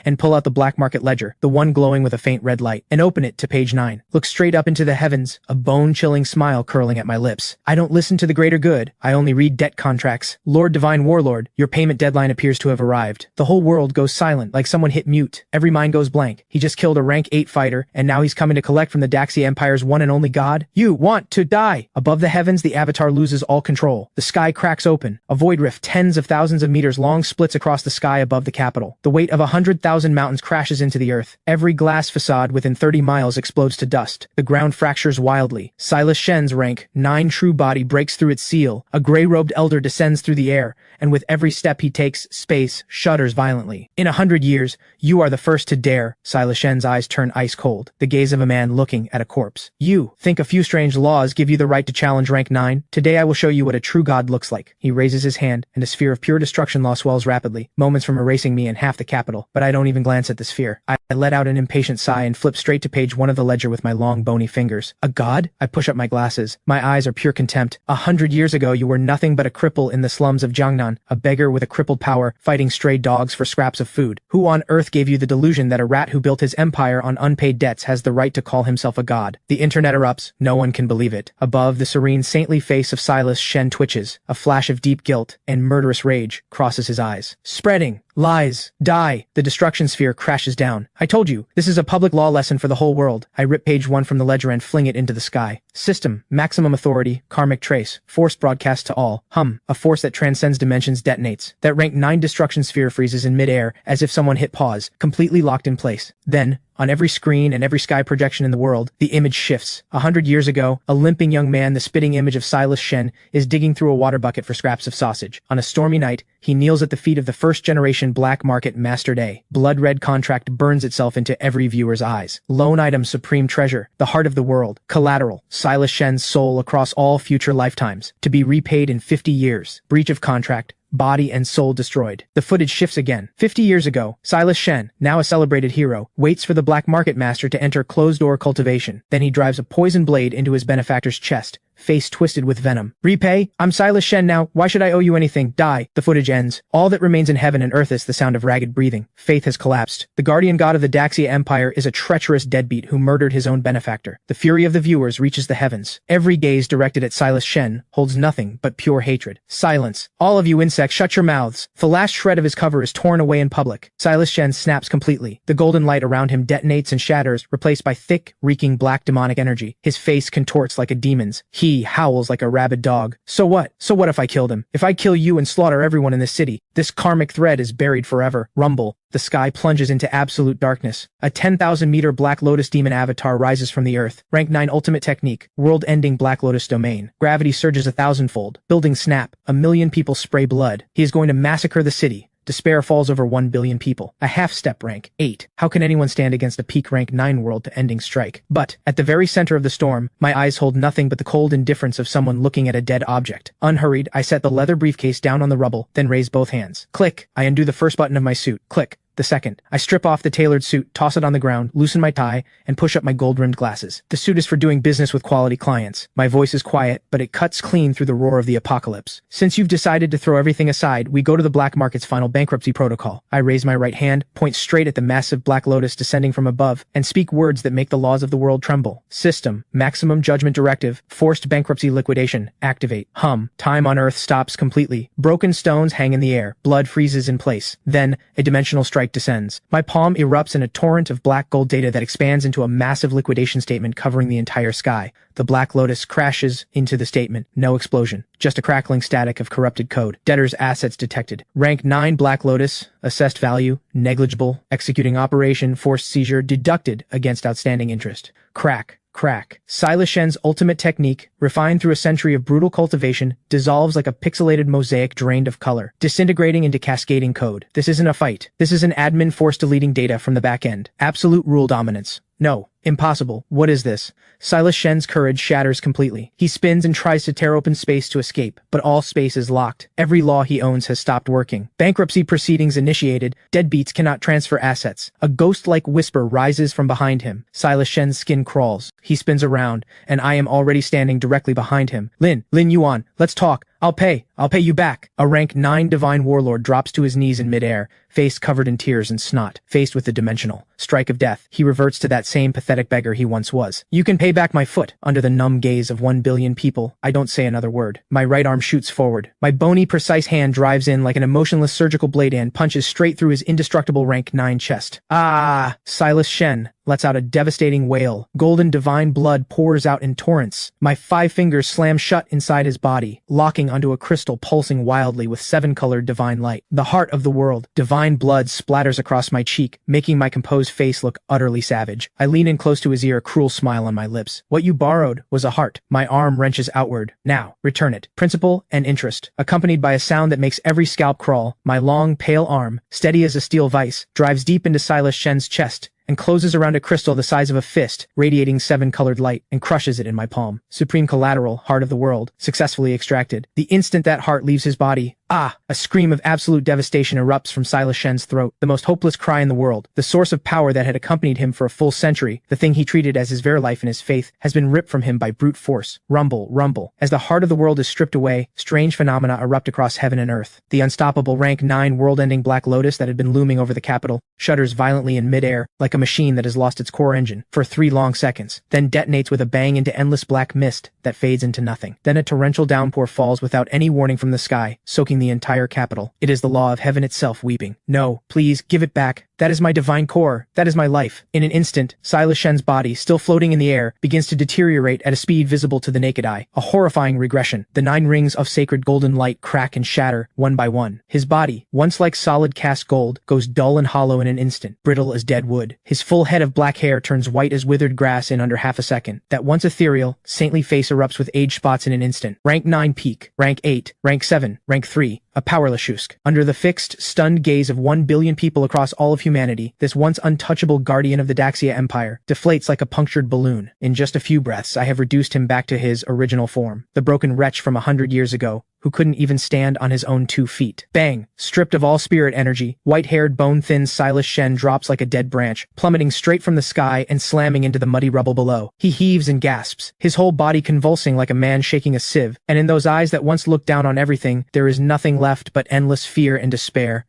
and pull out the black market ledger, the one glowing with a faint red light, and open it to page 9. Look straight up into the heavens, a bone-chilling smile curling at my lips. I don't listen to the greater good, I only read debt contracts. Lord Divine Warlord, your payment deadline appears to have arrived. The whole world goes silent, like someone hit mute. Every mind goes blank. He just killed a rank 8 fighter, and now he's coming to collect from the Daxia Empire's one and only god? You want to die! Above the heavens, the avatar loses all control. The sky cracks open. A void rift tens of thousands of meters long splits across the sky above the capital. The weight of 100,000 mountains crashes into the earth. Every glass facade within 30 miles explodes to dust. The ground fractures wildly. Silas Shen's rank 9 true body breaks through its seal. A gray-robed elder descends through the air, and with every step he takes, space shudders violently. In 100 years, you are the first to dare. Silas Shen's eyes turn ice cold, the gaze of a man looking at a corpse. You think a few strange laws give you the right to challenge rank 9? Today I will show you what a true god looks like. He raises his hand, and a sphere of pure destruction law swells rapidly, moments from erasing me and half the capital, but I don't even glance at the sphere. I let out an impatient sigh and flip straight to page 1 of the ledger with my long bony fingers. A god? I push up my glasses. My eyes are pure contempt. 100 years ago you were nothing but a cripple in the slums of Jiangnan, a beggar with a crippled power, fighting stray dogs for scraps of food. Who on earth gave you the delusion that a rat who built his empire on unpaid debts has the right to call himself a god? The internet erupts. No one can believe it. Above, the serene, saintly face of Silas Shen twitches. A flash of deep guilt and murderous rage crosses his eyes. Spreading. Lies. Die. The destruction sphere crashes down. I told you, this is a public law lesson for the whole world. I rip page 1 from the ledger and fling it into the sky. System. Maximum authority. Karmic trace. Force broadcast to all. A force that transcends dimensions detonates. That rank 9 destruction sphere freezes in midair as if someone hit pause, completely locked in place. Then, on every screen and every sky projection in the world, the image shifts. 100 years ago, a limping young man, the spitting image of Silas Shen, is digging through a water bucket for scraps of sausage. On a stormy night, he kneels at the feet of the first-generation black market Master Day. Blood-red contract burns itself into every viewer's eyes. Lone item, supreme treasure, the heart of the world. Collateral, Silas Shen's soul across all future lifetimes, to be repaid in 50 years. Breach of contract. Body and soul destroyed. The footage shifts again. 50 years ago, Silas Shen, now a celebrated hero, waits for the black market master to enter closed-door cultivation. Then he drives a poison blade into his benefactor's chest, face twisted with venom. Repay? I'm Silas Shen now. Why should I owe you anything? Die. The footage ends. All that remains in heaven and earth is the sound of ragged breathing. Faith has collapsed. The guardian god of the Daxia Empire is a treacherous deadbeat who murdered his own benefactor. The fury of the viewers reaches the heavens. Every gaze directed at Silas Shen holds nothing but pure hatred. Silence. All of you insects, shut your mouths. The last shred of his cover is torn away in public. Silas Shen snaps completely. The golden light around him detonates and shatters, replaced by thick, reeking black demonic energy. His face contorts like a demon's. He howls like a rabid dog. So what? So what if I killed him? If I kill you and slaughter everyone in this city, this karmic thread is buried forever. Rumble. The sky plunges into absolute darkness. A 10,000-meter Black Lotus demon avatar rises from the earth. Rank 9 ultimate technique. World-ending Black Lotus domain. Gravity surges 1,000-fold. Buildings snap. 1 million people spray blood. He is going to massacre the city. Despair falls over 1 billion people. A half-step rank 8. How can anyone stand against a peak rank 9 world to ending strike? But, at the very center of the storm, my eyes hold nothing but the cold indifference of someone looking at a dead object. Unhurried, I set the leather briefcase down on the rubble, then raise both hands. Click. I undo the first button of my suit. Click. The second. I strip off the tailored suit, toss it on the ground, loosen my tie, and push up my gold-rimmed glasses. The suit is for doing business with quality clients. My voice is quiet, but it cuts clean through the roar of the apocalypse. Since you've decided to throw everything aside, we go to the black market's final bankruptcy protocol. I raise my right hand, point straight at the massive black lotus descending from above, and speak words that make the laws of the world tremble. System. Maximum judgment directive. Forced bankruptcy liquidation. Activate. Hum. Time on Earth stops completely. Broken stones hang in the air. Blood freezes in place. Then, a dimensional strike descends. My palm erupts in a torrent of black gold data that expands into a massive liquidation statement covering the entire sky. The Black Lotus crashes into the statement. No explosion. Just a crackling static of corrupted code. Debtor's assets detected. Rank 9 Black Lotus. Assessed value. Negligible. Executing operation. Forced seizure. Deducted against outstanding interest. Crack. Crack. Silas Shen's ultimate technique, refined through a century of brutal cultivation, dissolves like a pixelated mosaic drained of color, disintegrating into cascading code. This isn't a fight. This is an admin force deleting data from the back end. Absolute rule dominance. No. Impossible. What is this? Silas Shen's courage shatters completely. He spins and tries to tear open space to escape, but all space is locked. Every law he owns has stopped working. Bankruptcy proceedings initiated. Deadbeats cannot transfer assets. A ghost-like whisper rises from behind him. Silas Shen's skin crawls. He spins around, and I am already standing directly behind him. Lin Yuan, let's talk. I'll pay you back. A rank 9 divine warlord drops to his knees in midair, face covered in tears and snot. Faced with the dimensional strike of death, he reverts to that same pathetic beggar he once was. You can pay back my foot. Under the numb gaze of 1 billion people, I don't say another word. My right arm shoots forward. My bony, precise hand drives in like an emotionless surgical blade and punches straight through his indestructible rank 9 chest. Ah! Silas Shen lets out a devastating wail. Golden divine blood pours out in torrents. My 5 fingers slam shut inside his body, locking onto a crystal pulsing wildly with 7-colored divine light. The heart of the world. Divine blood splatters across my cheek, making my composed face look utterly savage. I lean in close to his ear, a cruel smile on my lips. What you borrowed was a heart. My arm wrenches outward. Now, return it. Principal and interest. Accompanied by a sound that makes every scalp crawl, my long, pale arm, steady as a steel vice, drives deep into Silas Shen's chest, and closes around a crystal the size of a fist, radiating 7-colored light, and crushes it in my palm. Supreme collateral, heart of the world, successfully extracted. The instant that heart leaves his body, a scream of absolute devastation erupts from Silas Shen's throat, the most hopeless cry in the world. The source of power that had accompanied him for a full century, the thing he treated as his very life and his faith, has been ripped from him by brute force. Rumble, rumble. As the heart of the world is stripped away, strange phenomena erupt across heaven and earth. The unstoppable rank 9 world-ending Black Lotus that had been looming over the capital shudders violently in midair, like a machine that has lost its core engine, for 3 long seconds, then detonates with a bang into endless black mist that fades into nothing. Then a torrential downpour falls without any warning from the sky, soaking the entire capital. It is the law of heaven itself weeping. No, please, give it back. That is my divine core. That is my life. In an instant, Silas Shen's body, still floating in the air, begins to deteriorate at a speed visible to the naked eye. A horrifying regression. The 9 rings of sacred golden light crack and shatter, one by one. His body, once like solid cast gold, goes dull and hollow in an instant, brittle as dead wood. His full head of black hair turns white as withered grass in under half a second. That once ethereal, saintly face erupts with age spots in an instant. Rank 9 peak. Rank 8. Rank 7. Rank 3. A powerless Shusk. Under the fixed, stunned gaze of 1 billion people across all of humanity, this once untouchable guardian of the Daxia Empire deflates like a punctured balloon. In just a few breaths, I have reduced him back to his original form, the broken wretch from 100 years ago, who couldn't even stand on his own 2 feet. Bang! Stripped of all spirit energy, white-haired, bone-thin Silas Shen drops like a dead branch, plummeting straight from the sky and slamming into the muddy rubble below. He heaves and gasps, his whole body convulsing like a man shaking a sieve, and in those eyes that once looked down on everything, there is nothing left but endless fear and despair.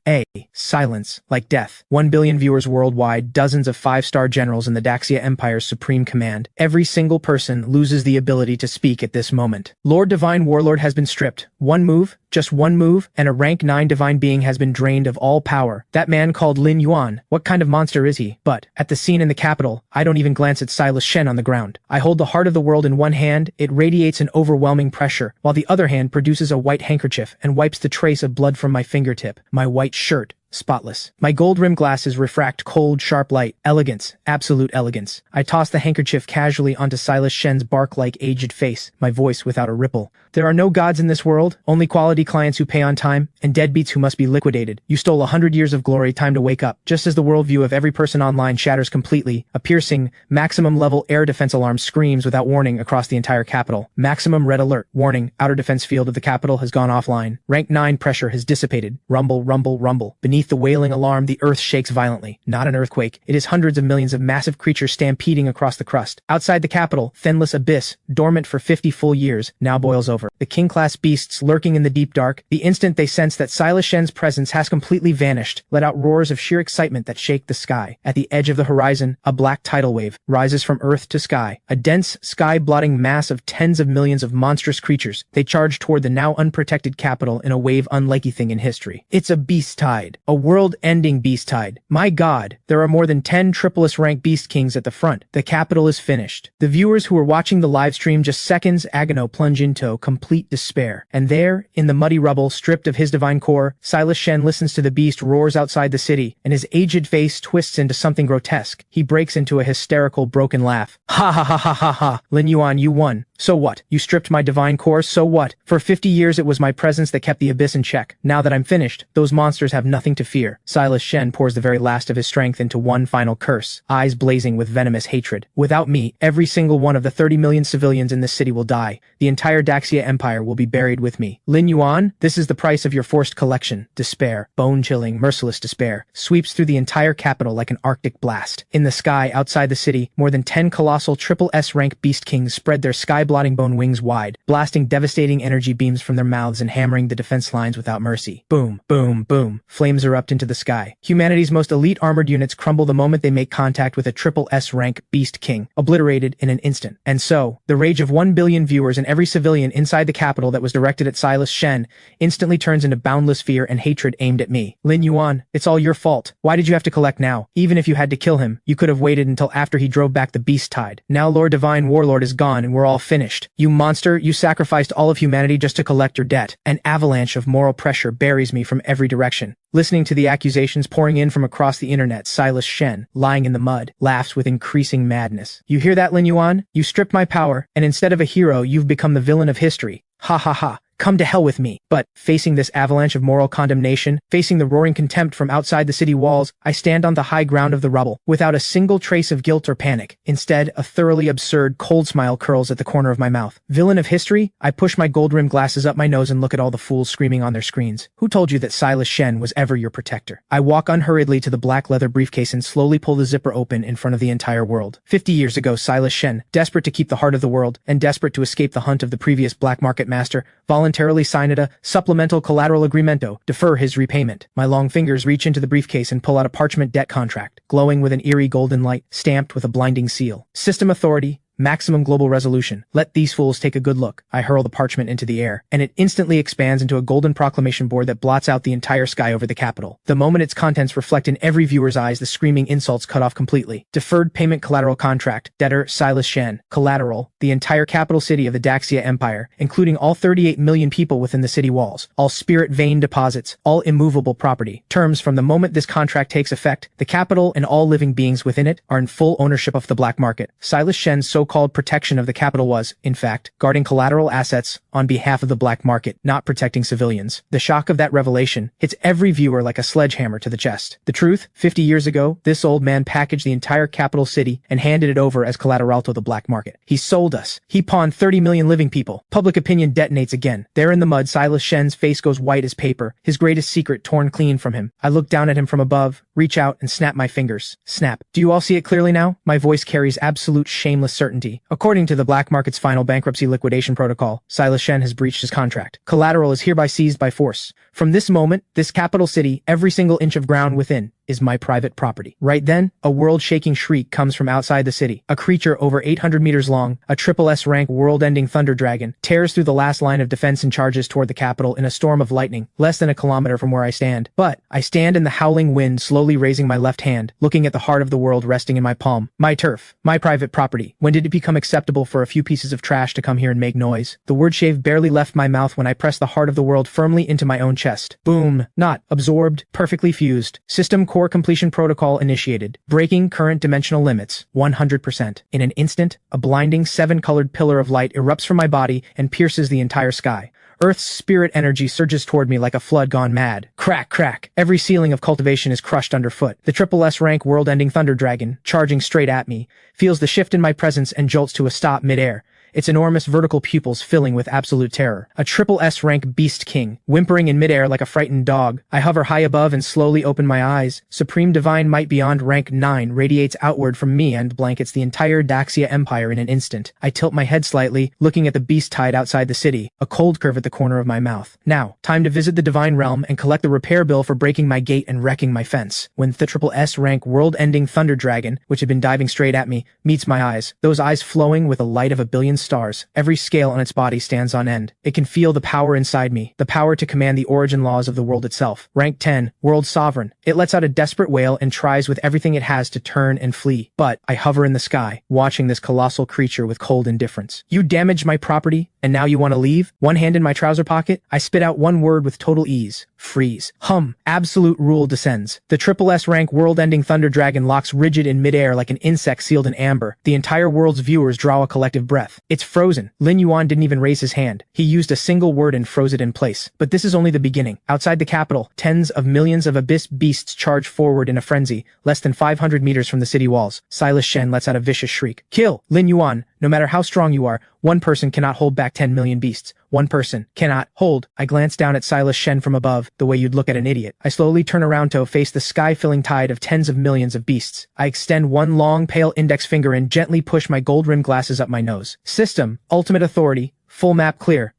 Silence, like death. 1 billion viewers worldwide, dozens of 5-star generals in the Daxia Empire's supreme command. Every single person loses the ability to speak at this moment. Lord Divine Warlord has been stripped. One move, just one move, and a rank 9 divine being has been drained of all power. That man called Lin Yuan, what kind of monster is he? But, at the scene in the capital, I don't even glance at Silas Shen on the ground. I hold the heart of the world in one hand, it radiates an overwhelming pressure, while the other hand produces a white handkerchief and wipes the trace of blood from my fingertip. My white shirt, spotless. My gold-rimmed glasses refract cold, sharp light. Elegance. Absolute elegance. I toss the handkerchief casually onto Silas Shen's bark-like aged face, my voice without a ripple. There are no gods in this world, only quality quality clients who pay on time, and deadbeats who must be liquidated. You stole 100 years of glory, time to wake up. Just as the worldview of every person online shatters completely, a piercing, maximum-level air defense alarm screams without warning across the entire capital. Maximum red alert. Warning, outer defense field of the capital has gone offline. Rank 9 pressure has dissipated. Rumble, rumble, rumble. Beneath the wailing alarm, the earth shakes violently. Not an earthquake. It is hundreds of millions of massive creatures stampeding across the crust. Outside the capital, Thinless abyss, dormant for 50 full years, now boils over. The king-class beasts lurking in the deep dark, the instant they sense that Silas Shen's presence has completely vanished, let out roars of sheer excitement that shake the sky. At the edge of the horizon, a black tidal wave rises from earth to sky, a dense, sky-blotting mass of tens of millions of monstrous creatures. They charge toward the now unprotected capital in a wave unlike anything in history. It's a beast tide. A world-ending beast tide. My god, there are more than 10 triple-S rank beast kings at the front. The capital is finished. The viewers who are watching the live stream just seconds ago plunge into complete despair. And there, in the muddy rubble, stripped of his divine core, Silas Shen listens to the beast roars outside the city, and his aged face twists into something grotesque. He breaks into a hysterical, broken laugh. Ha ha ha ha ha ha. Lin Yuan, you won. So what? You stripped my divine core, so what? For 50 years it was my presence that kept the abyss in check. Now that I'm finished, those monsters have nothing to fear. Silas Shen pours the very last of his strength into one final curse, eyes blazing with venomous hatred. Without me, every single one of the 30 million civilians in this city will die. The entire Daxia Empire will be buried with me. Lin Yuan, this is the price of your forced collection. Despair, bone-chilling, merciless despair, sweeps through the entire capital like an arctic blast. In the sky, outside the city, more than 10 colossal triple-S rank beast kings spread their sky-blotting bone wings wide, blasting devastating energy beams from their mouths and hammering the defense lines without mercy. Boom, boom, boom. Flames erupt into the sky. Humanity's most elite armored units crumble the moment they make contact with a triple-S rank beast king, obliterated in an instant. And so, the rage of 1 billion viewers and every civilian inside the capital that was directed at Silas Shen instantly turns into boundless fear and hatred aimed at me. Lin Yuan, it's all your fault. Why did you have to collect now? Even if you had to kill him, you could have waited until after he drove back the beast tide. Now Lord Divine Warlord is gone and we're all finished. You monster, you sacrificed all of humanity just to collect your debt. An avalanche of moral pressure buries me from every direction. Listening to the accusations pouring in from across the internet, Silas Shen, lying in the mud, laughs with increasing madness. You hear that, Lin Yuan? You stripped my power, and instead of a hero, you've become the villain of history. Ha ha ha. Come to hell with me. But, facing this avalanche of moral condemnation, facing the roaring contempt from outside the city walls, I stand on the high ground of the rubble, without a single trace of guilt or panic. Instead, a thoroughly absurd, cold smile curls at the corner of my mouth. Villain of history? I push my gold-rimmed glasses up my nose and look at all the fools screaming on their screens. Who told you that Silas Shen was ever your protector? I walk unhurriedly to the black leather briefcase and slowly pull the zipper open in front of the entire world. 50 years ago, Silas Shen, desperate to keep the heart of the world, and desperate to escape the hunt of the previous black market master, voluntarily signed a supplemental collateral agreemento, defer his repayment. My long fingers reach into the briefcase and pull out a parchment debt contract, glowing with an eerie golden light, stamped with a blinding seal. System authority. Maximum global resolution. Let these fools take a good look. I hurl the parchment into the air, and it instantly expands into a golden proclamation board that blots out the entire sky over the capital. The moment its contents reflect in every viewer's eyes, the screaming insults cut off completely. Deferred payment collateral contract. Debtor Silas Shen. Collateral. The entire capital city of the Daxia Empire, including all 38 million people within the city walls. All spirit vein deposits. All immovable property. Terms from the moment this contract takes effect, the capital and all living beings within it are in full ownership of the black market. Silas Shen's so-called protection of the capital was, in fact, guarding collateral assets on behalf of the black market, not protecting civilians. The shock of that revelation hits every viewer like a sledgehammer to the chest. The truth, 50 years ago, this old man packaged the entire capital city and handed it over as collateral to the black market. He sold us. He pawned 30 million living people. Public opinion detonates again. There in the mud, Silas Shen's face goes white as paper, his greatest secret torn clean from him. I look down at him from above, reach out, and snap my fingers. Snap. Do you all see it clearly now? My voice carries absolute shameless certainty. According to the black market's final bankruptcy liquidation protocol, Silas Shen has breached his contract. Collateral is hereby seized by force. From this moment, this capital city, every single inch of ground within, is my private property. Right then, a world-shaking shriek comes from outside the city. A creature over 800 meters long, a triple-S rank world-ending thunder dragon, tears through the last line of defense and charges toward the capital in a storm of lightning, less than a kilometer from where I stand. But I stand in the howling wind, slowly raising my left hand, looking at the heart of the world resting in my palm. My turf, my private property. When did it become acceptable for a few pieces of trash to come here and make noise? The word shave barely left my mouth when I pressed the heart of the world firmly into my own chest. Boom. Not absorbed, perfectly fused. System core completion protocol initiated. Breaking current dimensional limits. 100%. In an instant, a blinding 7-colored pillar of light erupts from my body and pierces the entire sky. Earth's spirit energy surges toward me like a flood gone mad. Crack, crack. Every ceiling of cultivation is crushed underfoot. The triple S rank world-ending thunder dragon, charging straight at me, feels the shift in my presence and jolts to a stop mid-air, its enormous vertical pupils filling with absolute terror. A triple S rank beast king, whimpering in midair like a frightened dog. I hover high above and slowly open my eyes. Supreme divine might beyond rank 9 radiates outward from me and blankets the entire Daxia Empire in an instant. I tilt my head slightly, looking at the beast tide outside the city, a cold curve at the corner of my mouth. Now, time to visit the divine realm and collect the repair bill for breaking my gate and wrecking my fence. When the triple S rank world-ending thunder dragon, which had been diving straight at me, meets my eyes, those eyes flowing with the light of a billion stars. Every scale on its body stands on end. It can feel the power inside me, the power to command the origin laws of the world itself. Rank 10, World Sovereign. It lets out a desperate wail and tries with everything it has to turn and flee. But I hover in the sky, watching this colossal creature with cold indifference. You damaged my property, and now you want to leave? One hand in my trouser pocket, I spit out one word with total ease. Freeze. Absolute rule descends. The triple S rank world-ending thunder dragon locks rigid in midair like an insect sealed in amber. The entire world's viewers draw a collective breath. It's frozen. Lin Yuan didn't even raise his hand. He used a single word and froze it in place. But this is only the beginning. Outside the capital, tens of millions of abyss beasts charge forward in a frenzy, less than 500 meters from the city walls. Silas Shen lets out a vicious shriek. Kill! Lin Yuan, no matter how strong you are, one person cannot hold back 10 million beasts. One person cannot hold. I glance down at Silas Shen from above, the way you'd look at an idiot. I slowly turn around to face the sky-filling tide of tens of millions of beasts. I extend one long, pale index finger and gently push my gold-rimmed glasses up my nose. System, ultimate authority, full map clear.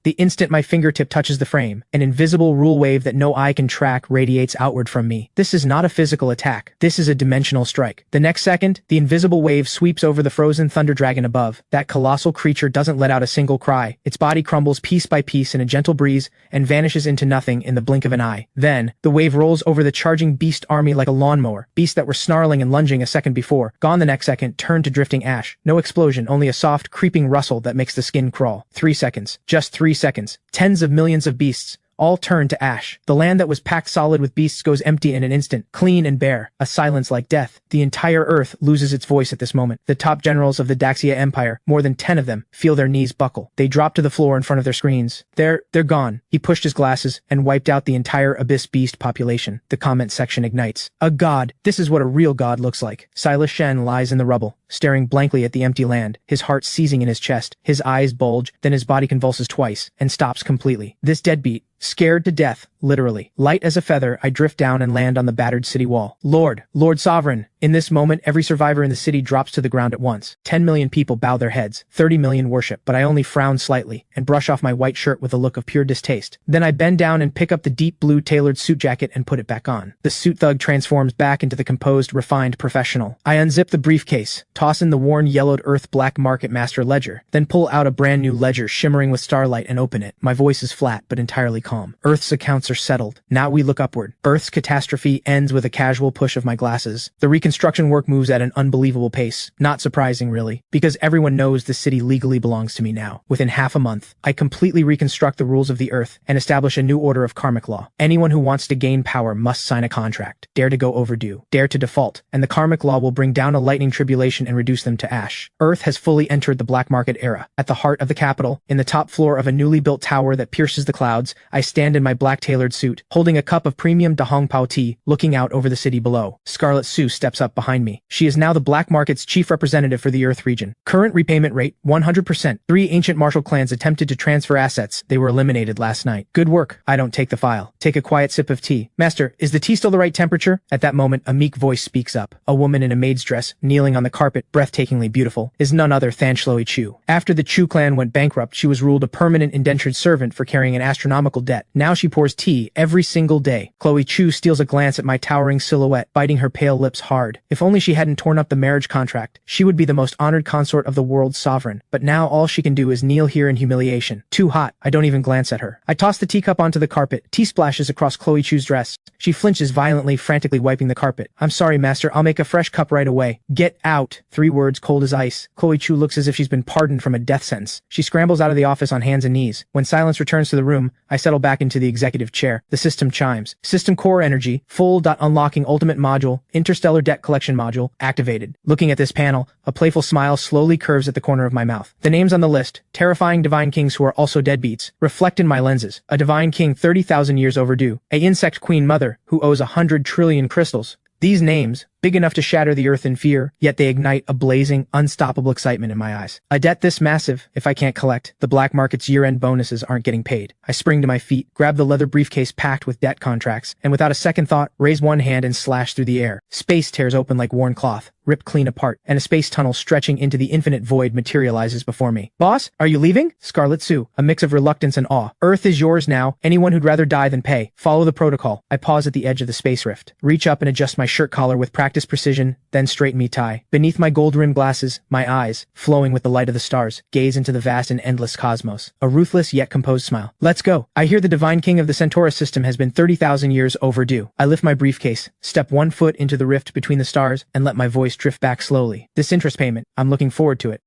The instant my fingertip touches the frame, an invisible rule wave that no eye can track radiates outward from me. This is not a physical attack. This is a dimensional strike. The next second, the invisible wave sweeps over the frozen thunder dragon above. That colossal creature doesn't let out a single cry. Its body crumbles piece by piece in a gentle breeze and vanishes into nothing in the blink of an eye. Then, the wave rolls over the charging beast army like a lawnmower. Beasts that were snarling and lunging a second before, gone the next second, turn to drifting ash. No explosion, only a soft, creeping rustle that makes the skin crawl. 3 seconds. Just 3 seconds. Tens of millions of beasts, all turn to ash. The land that was packed solid with beasts goes empty in an instant, clean and bare, a silence like death. The entire earth loses its voice at this moment. The top generals of the Daxia Empire, more than 10 of them, feel their knees buckle. They drop to the floor in front of their screens. They're gone. He pushed his glasses and wiped out the entire abyss beast population. The comment section ignites. A god. This is what a real god looks like. Silas Shen lies in the rubble, staring blankly at the empty land, his heart seizing in his chest. His eyes bulge, then his body convulses twice, and stops completely. This deadbeat, scared to death, literally. Light as a feather, I drift down and land on the battered city wall. Lord Sovereign. In this moment, every survivor in the city drops to the ground at once. 10 million people bow their heads. 30 million worship, but I only frown slightly and brush off my white shirt with a look of pure distaste. Then I bend down and pick up the deep blue tailored suit jacket and put it back on. The suit thug transforms back into the composed, refined professional. I unzip the briefcase, toss in the worn yellowed earth black market master ledger, then pull out a brand new ledger shimmering with starlight and open it. My voice is flat but entirely calm. Earth's accounts are settled. Now we look upward. Earth's catastrophe ends with a casual push of my glasses. The reconstruction work moves at an unbelievable pace. Not surprising, really, because everyone knows the city legally belongs to me now. Within half a month, I completely reconstruct the rules of the earth and establish a new order of karmic law. Anyone who wants to gain power must sign a contract, dare to go overdue, dare to default, and the karmic law will bring down a lightning tribulation and reduce them to ash. Earth has fully entered the black market era. At the heart of the capital, in the top floor of a newly built tower that pierces the clouds, I stand in my black tailored suit, holding a cup of premium Dahong Pao tea, looking out over the city below. Scarlet Sue steps up behind me. She is now the black market's chief representative for the Earth region. Current repayment rate, 100%. 3 ancient martial clans attempted to transfer assets. They were eliminated last night. Good work. I don't take the file. Take a quiet sip of tea. Master, is the tea still the right temperature? At that moment, a meek voice speaks up. A woman in a maid's dress, kneeling on the carpet, breathtakingly beautiful, is none other than Chloe Chu. After the Chu clan went bankrupt, she was ruled a permanent indentured servant for carrying an astronomical debt. Now she pours tea every single day. Chloe Chu steals a glance at my towering silhouette, biting her pale lips hard. If only she hadn't torn up the marriage contract, she would be the most honored consort of the world's sovereign. But now all she can do is kneel here in humiliation. Too hot. I don't even glance at her. I toss the teacup onto the carpet. Tea splashes across Chloe Chu's dress. She flinches violently, frantically wiping the carpet. I'm sorry, master. I'll make a fresh cup right away. Get out. 3 words cold as ice. Chloe Chu looks as if she's been pardoned from a death sentence. She scrambles out of the office on hands and knees. When silence returns to the room, I settle back into the executive chair. The system chimes. System core energy, full. Unlocking ultimate module, interstellar debt collection module, activated. Looking at this panel, a playful smile slowly curves at the corner of my mouth. The names on the list, terrifying divine kings who are also deadbeats, reflect in my lenses. A divine king 30,000 years overdue. A insect queen mother who owes 100 trillion crystals. These names, big enough to shatter the earth in fear, yet they ignite a blazing, unstoppable excitement in my eyes. A debt this massive, if I can't collect, the black market's year-end bonuses aren't getting paid. I spring to my feet, grab the leather briefcase packed with debt contracts, and without a second thought, raise one hand and slash through the air. Space tears open like worn cloth, ripped clean apart, and a space tunnel stretching into the infinite void materializes before me. Boss, are you leaving? Scarlet Sue, a mix of reluctance and awe. Earth is yours now. Anyone who'd rather die than pay. Follow the protocol. I pause at the edge of the space rift, reach up and adjust my shirt collar with practiced precision, then straighten me tie. Beneath my gold-rimmed glasses, my eyes, flowing with the light of the stars, gaze into the vast and endless cosmos. A ruthless yet composed smile. Let's go. I hear the divine king of the Centaurus system has been 30,000 years overdue. I lift my briefcase, step 1 foot into the rift between the stars, and let my voice drift back slowly. This interest payment, I'm looking forward to it.